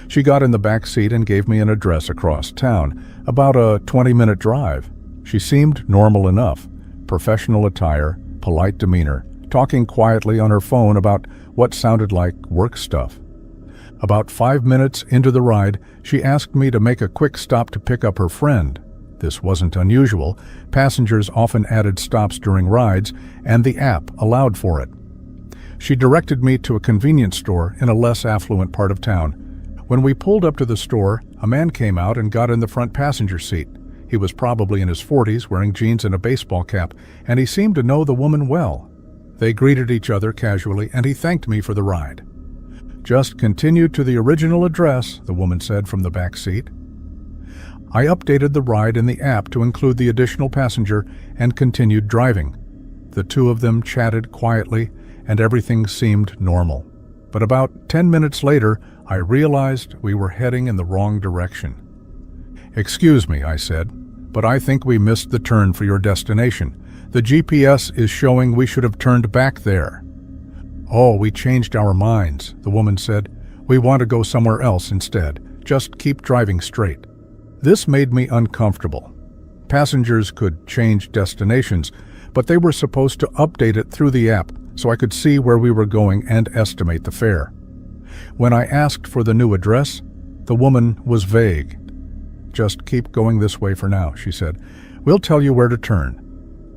She got in the back seat and gave me an address across town, about a 20-minute drive. She seemed normal enough, professional attire, polite demeanor, talking quietly on her phone about what sounded like work stuff. About 5 minutes into the ride, she asked me to make a quick stop to pick up her friend. This wasn't unusual. Passengers often added stops during rides, and the app allowed for it. She directed me to a convenience store in a less affluent part of town. When we pulled up to the store, a man came out and got in the front passenger seat. He was probably in his 40s, wearing jeans and a baseball cap, and he seemed to know the woman well. They greeted each other casually, and he thanked me for the ride. "Just continue to the original address," the woman said from the back seat. I updated the ride in the app to include the additional passenger and continued driving. The 2 of them chatted quietly, and everything seemed normal. But about 10 minutes later, I realized we were heading in the wrong direction. "Excuse me," I said, "but I think we missed the turn for your destination. The GPS is showing we should have turned back there." "Oh, we changed our minds," the woman said. "We want to go somewhere else instead. Just keep driving straight." This made me uncomfortable. Passengers could change destinations, but they were supposed to update it through the app so I could see where we were going and estimate the fare. When I asked for the new address, the woman was vague. "Just keep going this way for now," she said. "We'll tell you where to turn."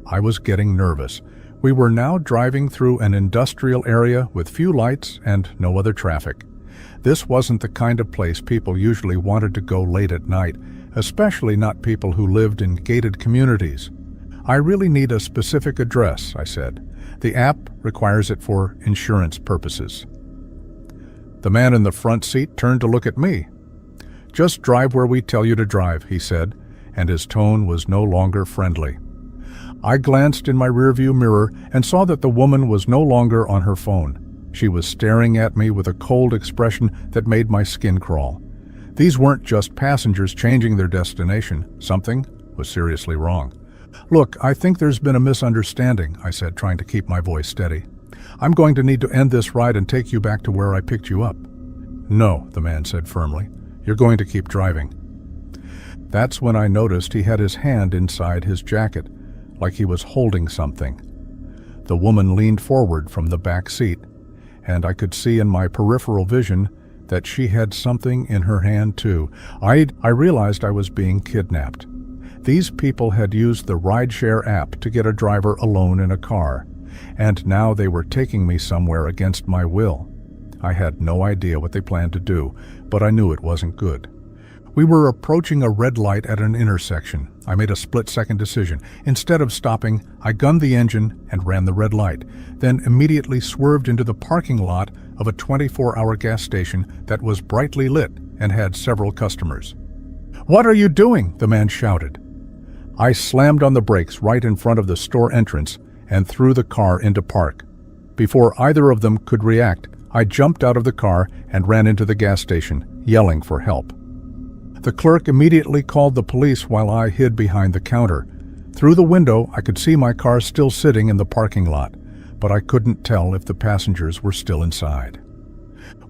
I was getting nervous. We were now driving through an industrial area with few lights and no other traffic. This wasn't the kind of place people usually wanted to go late at night, especially not people who lived in gated communities. "I really need a specific address," I said. "The app requires it for insurance purposes." The man in the front seat turned to look at me. "Just drive where we tell you to drive," he said, and his tone was no longer friendly. I glanced in my rearview mirror and saw that the woman was no longer on her phone. She was staring at me with a cold expression that made my skin crawl. These weren't just passengers changing their destination. Something was seriously wrong. "Look, I think there's been a misunderstanding," I said, trying to keep my voice steady. "I'm going to need to end this ride and take you back to where I picked you up." "No," the man said firmly. "You're going to keep driving." That's when I noticed he had his hand inside his jacket, like he was holding something. The woman leaned forward from the back seat, and I could see in my peripheral vision that she had something in her hand too. I realized I was being kidnapped. These people had used the rideshare app to get a driver alone in a car, and now they were taking me somewhere against my will. I had no idea what they planned to do, but I knew it wasn't good. We were approaching a red light at an intersection. I made a split-second decision. Instead of stopping, I gunned the engine and ran the red light, then immediately swerved into the parking lot of a 24-hour gas station that was brightly lit and had several customers. "What are you doing?" the man shouted. I slammed on the brakes right in front of the store entrance and threw the car into park. Before either of them could react, I jumped out of the car and ran into the gas station, yelling for help. The clerk immediately called the police while I hid behind the counter. Through the window, I could see my car still sitting in the parking lot, but I couldn't tell if the passengers were still inside.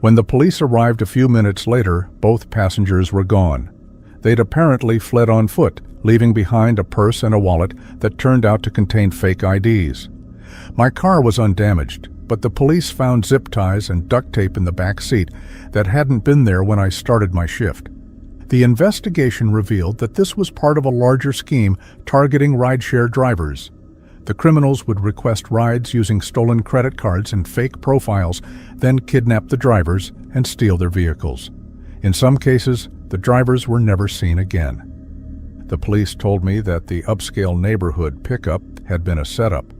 When the police arrived a few minutes later, both passengers were gone. They'd apparently fled on foot, leaving behind a purse and a wallet that turned out to contain fake IDs. My car was undamaged, but the police found zip ties and duct tape in the back seat that hadn't been there when I started my shift. The investigation revealed that this was part of a larger scheme targeting rideshare drivers. The criminals would request rides using stolen credit cards and fake profiles, then kidnap the drivers and steal their vehicles. In some cases, the drivers were never seen again. The police told me that the upscale neighborhood pickup had been a setup.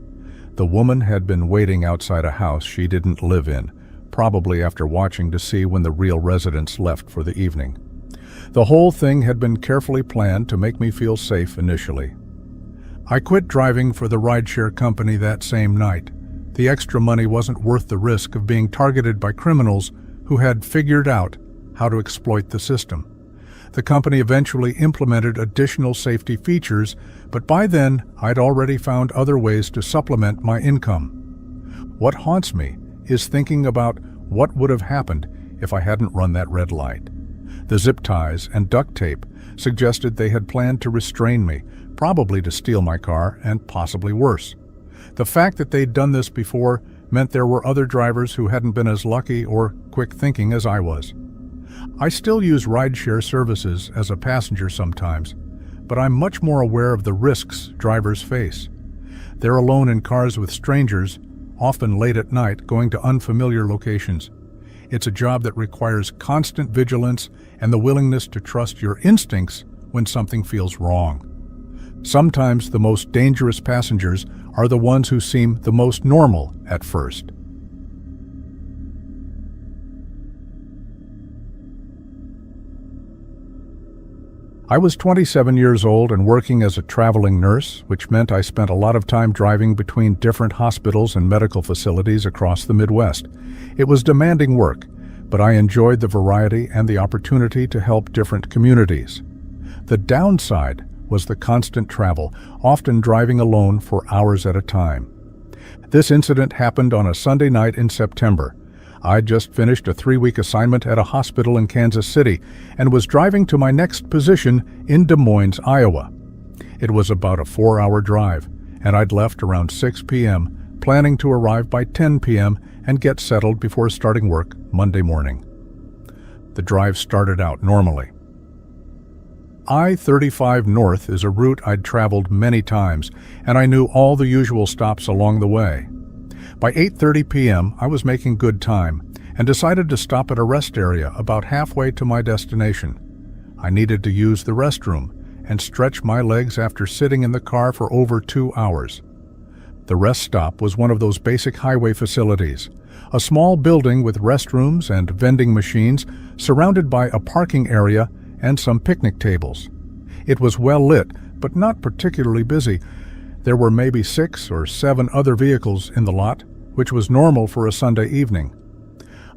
The woman had been waiting outside a house she didn't live in, probably after watching to see when the real residents left for the evening. The whole thing had been carefully planned to make me feel safe initially. I quit driving for the rideshare company that same night. The extra money wasn't worth the risk of being targeted by criminals who had figured out how to exploit the system. The company eventually implemented additional safety features, but by then I'd already found other ways to supplement my income. What haunts me is thinking about what would have happened if I hadn't run that red light. The zip ties and duct tape suggested they had planned to restrain me, probably to steal my car and possibly worse. The fact that they'd done this before meant there were other drivers who hadn't been as lucky or quick-thinking as I was. I still use rideshare services as a passenger sometimes, but I'm much more aware of the risks drivers face. They're alone in cars with strangers, often late at night, going to unfamiliar locations. It's a job that requires constant vigilance and the willingness to trust your instincts when something feels wrong. Sometimes the most dangerous passengers are the ones who seem the most normal at first. I was 27 years old and working as a traveling nurse, which meant I spent a lot of time driving between different hospitals and medical facilities across the Midwest. It was demanding work, but I enjoyed the variety and the opportunity to help different communities. The downside was the constant travel, often driving alone for hours at a time. This incident happened on a Sunday night in September. I'd just finished a 3-week assignment at a hospital in Kansas City and was driving to my next position in Des Moines, Iowa. It was about a 4-hour drive, and I'd left around 6 p.m., planning to arrive by 10 p.m. and get settled before starting work Monday morning. The drive started out normally. I-35 North is a route I'd traveled many times, and I knew all the usual stops along the way. By 8:30 p.m., I was making good time and decided to stop at a rest area about halfway to my destination. I needed to use the restroom and stretch my legs after sitting in the car for over 2 hours. The rest stop was one of those basic highway facilities, a small building with restrooms and vending machines surrounded by a parking area and some picnic tables. It was well lit, but not particularly busy. There were maybe 6 or 7 other vehicles in the lot, which was normal for a Sunday evening.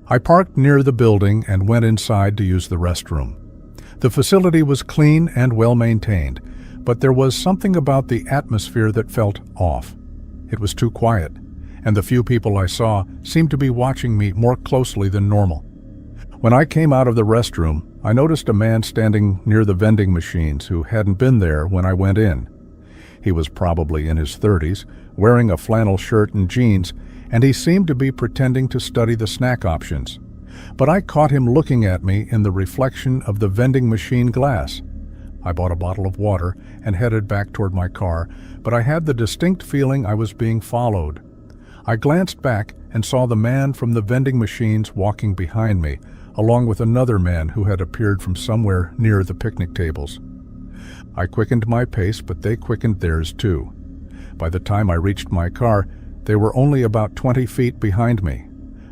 I parked near the building and went inside to use the restroom. The facility was clean and well maintained, but there was something about the atmosphere that felt off. It was too quiet, and the few people I saw seemed to be watching me more closely than normal. When I came out of the restroom, I noticed a man standing near the vending machines who hadn't been there when I went in. He was probably in his 30s, wearing a flannel shirt and jeans, and he seemed to be pretending to study the snack options. But I caught him looking at me in the reflection of the vending machine glass. I bought a bottle of water and headed back toward my car, but I had the distinct feeling I was being followed. I glanced back and saw the man from the vending machines walking behind me, along with another man who had appeared from somewhere near the picnic tables. I quickened my pace, but they quickened theirs too. By the time I reached my car, they were only about 20 feet behind me.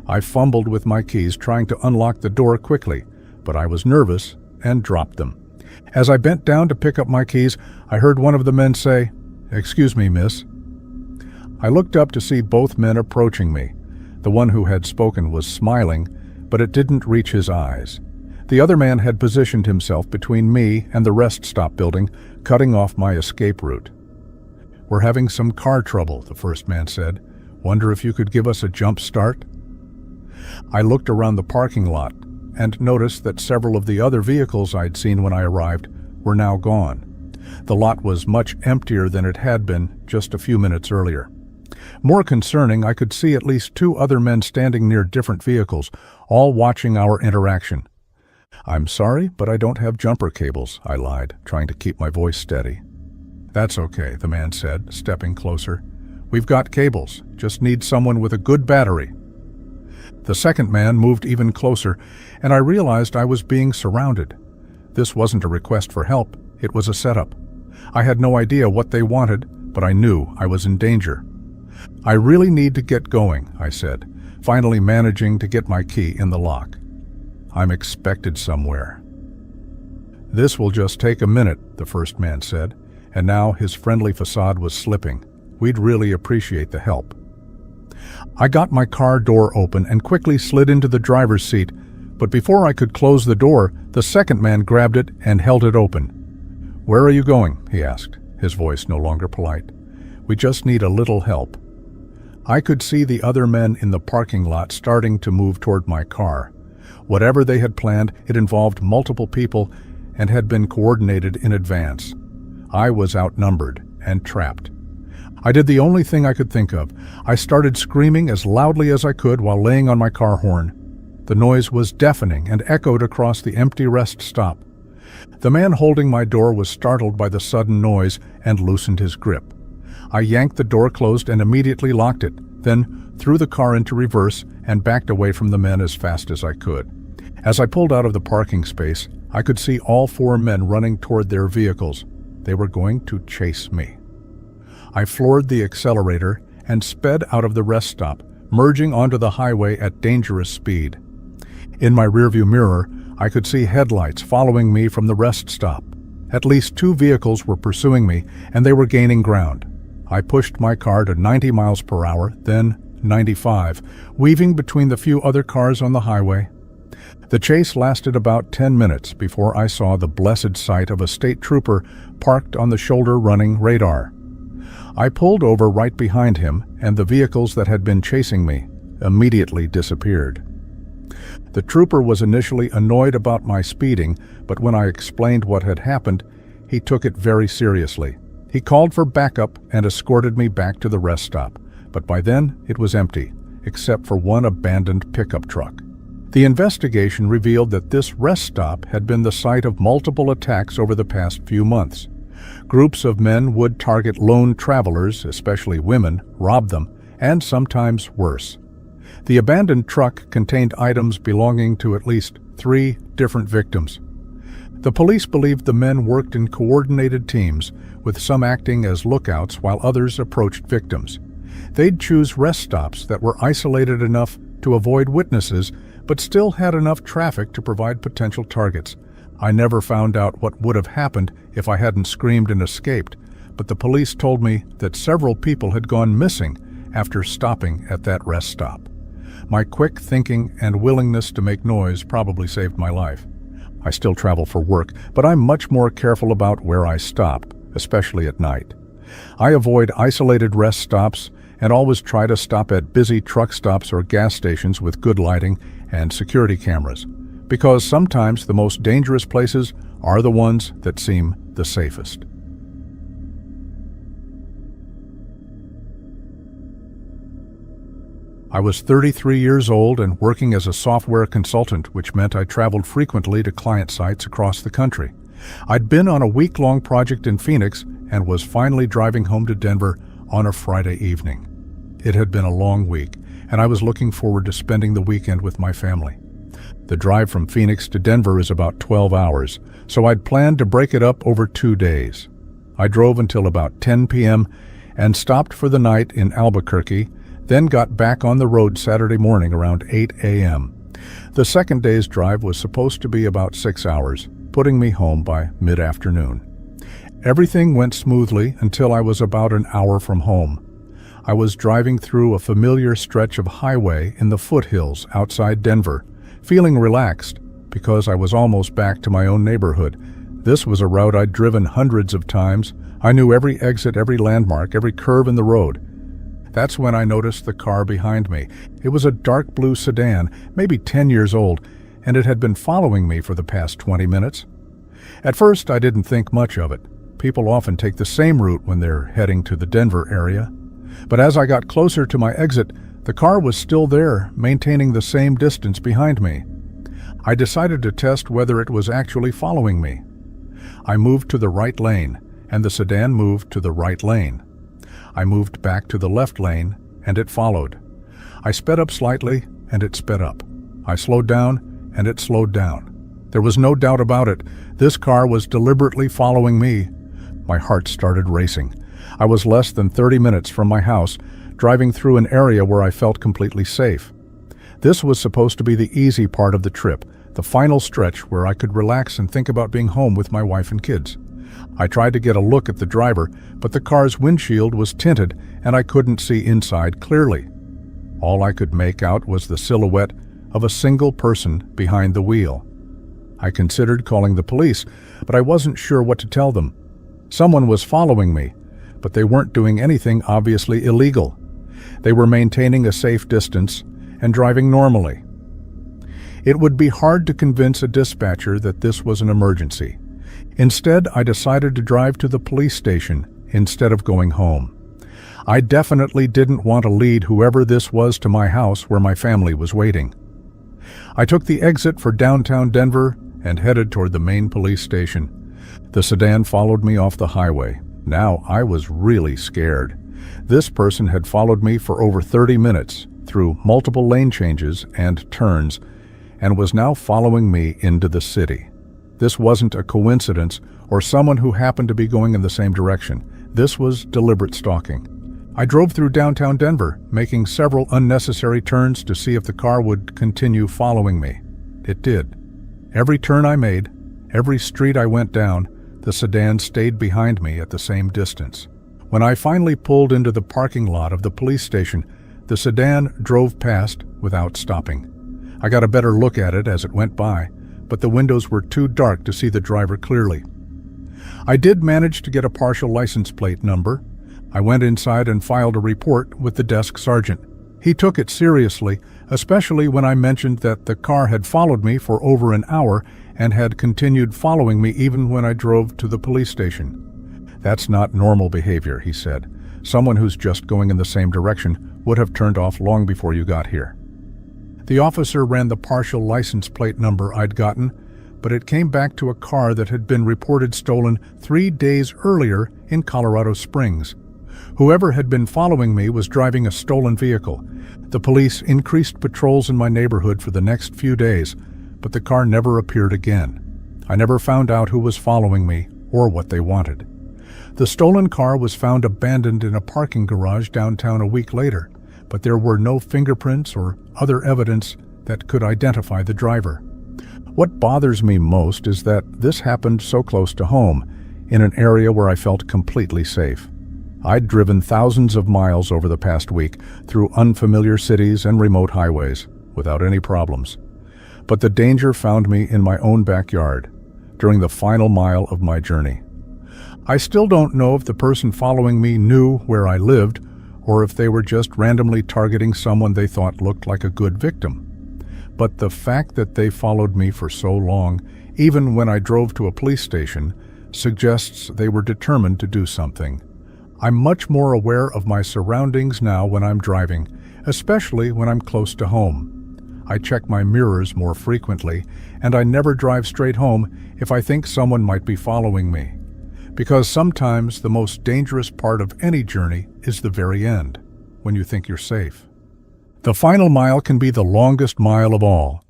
I fumbled with my keys trying to unlock the door quickly, but I was nervous and dropped them. As I bent down to pick up my keys, I heard one of the men say, "Excuse me, miss." I looked up to see both men approaching me. The one who had spoken was smiling, but it didn't reach his eyes. The other man had positioned himself between me and the rest stop building, cutting off my escape route. "We're having some car trouble," the first man said. "Wonder if you could give us a jump start?" I looked around the parking lot and noticed that several of the other vehicles I'd seen when I arrived were now gone. The lot was much emptier than it had been just a few minutes earlier. More concerning, I could see at least 2 other men standing near different vehicles, all watching our interaction. "I'm sorry, but I don't have jumper cables," I lied, trying to keep my voice steady. "That's okay," the man said, stepping closer. "We've got cables, just need someone with a good battery." The second man moved even closer, and I realized I was being surrounded. This wasn't a request for help, it was a setup. I had no idea what they wanted, but I knew I was in danger. "I really need to get going," I said, finally managing to get my key in the lock. "I'm expected somewhere." "This will just take a minute," the first man said, and now his friendly facade was slipping. "We'd really appreciate the help." I got my car door open and quickly slid into the driver's seat, but before I could close the door, the second man grabbed it and held it open. "Where are you going?" he asked, his voice no longer polite. "We just need a little help." I could see the other men in the parking lot starting to move toward my car. Whatever they had planned, it involved multiple people and had been coordinated in advance. I was outnumbered and trapped. I did the only thing I could think of. I started screaming as loudly as I could while laying on my car horn. The noise was deafening and echoed across the empty rest stop. The man holding my door was startled by the sudden noise and loosened his grip. I yanked the door closed and immediately locked it, then threw the car into reverse and backed away from the men as fast as I could. As I pulled out of the parking space, I could see all 4 men running toward their vehicles. They were going to chase me. I floored the accelerator and sped out of the rest stop, merging onto the highway at dangerous speed. In my rearview mirror, I could see headlights following me from the rest stop. At least 2 vehicles were pursuing me, and they were gaining ground. I pushed my car to 90 miles per hour, then 95, weaving between the few other cars on the highway. The chase lasted about 10 minutes before I saw the blessed sight of a state trooper parked on the shoulder running radar. I pulled over right behind him, and the vehicles that had been chasing me immediately disappeared. The trooper was initially annoyed about my speeding, but when I explained what had happened, he took it very seriously. He called for backup and escorted me back to the rest stop, but by then it was empty, except for one abandoned pickup truck. The investigation revealed that this rest stop had been the site of multiple attacks over the past few months. Groups of men would target lone travelers, especially women, rob them, and sometimes worse. The abandoned truck contained items belonging to at least 3 different victims. The police believed the men worked in coordinated teams, with some acting as lookouts while others approached victims. They'd choose rest stops that were isolated enough to avoid witnesses, but still had enough traffic to provide potential targets. I never found out what would have happened if I hadn't screamed and escaped, but the police told me that several people had gone missing after stopping at that rest stop. My quick thinking and willingness to make noise probably saved my life. I still travel for work, but I'm much more careful about where I stop, especially at night. I avoid isolated rest stops and always try to stop at busy truck stops or gas stations with good lighting and security cameras, because sometimes the most dangerous places are the ones that seem the safest. I was 33 years old and working as a software consultant, which meant I traveled frequently to client sites across the country. I'd been on a week-long project in Phoenix and was finally driving home to Denver on a Friday evening. It had been a long week, and I was looking forward to spending the weekend with my family. The drive from Phoenix to Denver is about 12 hours, so I'd planned to break it up over 2 days. I drove until about 10 p.m. and stopped for the night in Albuquerque, then got back on the road Saturday morning around 8 a.m. The second day's drive was supposed to be about 6 hours, putting me home by mid-afternoon. Everything went smoothly until I was about an hour from home. I was driving through a familiar stretch of highway in the foothills outside Denver, feeling relaxed because I was almost back to my own neighborhood. This was a route I'd driven hundreds of times. I knew every exit, every landmark, every curve in the road. That's when I noticed the car behind me. It was a dark blue sedan, maybe 10 years old, and it had been following me for the past 20 minutes. At first, I didn't think much of it. People often take the same route when they're heading to the Denver area. But as I got closer to my exit, the car was still there, maintaining the same distance behind me. I decided to test whether it was actually following me. I moved to the right lane, and the sedan moved to the right lane. I moved back to the left lane, and it followed. I sped up slightly, and it sped up. I slowed down, and it slowed down. There was no doubt about it. This car was deliberately following me. My heart started racing. I was less than 30 minutes from my house, driving through an area where I felt completely safe. This was supposed to be the easy part of the trip, the final stretch where I could relax and think about being home with my wife and kids. I tried to get a look at the driver, but the car's windshield was tinted and I couldn't see inside clearly. All I could make out was the silhouette of a single person behind the wheel. I considered calling the police, but I wasn't sure what to tell them. Someone was following me, but they weren't doing anything obviously illegal. They were maintaining a safe distance and driving normally. It would be hard to convince a dispatcher that this was an emergency. Instead, I decided to drive to the police station instead of going home. I definitely didn't want to lead whoever this was to my house where my family was waiting. I took the exit for downtown Denver and headed toward the main police station. The sedan followed me off the highway. Now I was really scared. This person had followed me for over 30 minutes through multiple lane changes and turns and was now following me into the city. This wasn't a coincidence or someone who happened to be going in the same direction. This was deliberate stalking. I drove through downtown Denver, making several unnecessary turns to see if the car would continue following me. It did. Every turn I made, every street I went down, the sedan stayed behind me at the same distance. When I finally pulled into the parking lot of the police station, the sedan drove past without stopping. I got a better look at it as it went by, but the windows were too dark to see the driver clearly. I did manage to get a partial license plate number. I went inside and filed a report with the desk sergeant. He took it seriously, especially when I mentioned that the car had followed me for over an hour and had continued following me even when I drove to the police station. That's not normal behavior, he said. Someone who's just going in the same direction would have turned off long before you got here. The officer ran the partial license plate number I'd gotten, but it came back to a car that had been reported stolen 3 days earlier in Colorado Springs. Whoever had been following me was driving a stolen vehicle. The police increased patrols in my neighborhood for the next few days, but the car never appeared again. I never found out who was following me or what they wanted. The stolen car was found abandoned in a parking garage downtown a week later, but there were no fingerprints or other evidence that could identify the driver. What bothers me most is that this happened so close to home, in an area where I felt completely safe. I'd driven thousands of miles over the past week through unfamiliar cities and remote highways without any problems. But the danger found me in my own backyard during the final mile of my journey. I still don't know if the person following me knew where I lived or if they were just randomly targeting someone they thought looked like a good victim. But the fact that they followed me for so long, even when I drove to a police station, suggests they were determined to do something. I'm much more aware of my surroundings now when I'm driving, especially when I'm close to home. I check my mirrors more frequently, and I never drive straight home if I think someone might be following me. Because sometimes the most dangerous part of any journey is the very end, when you think you're safe. The final mile can be the longest mile of all.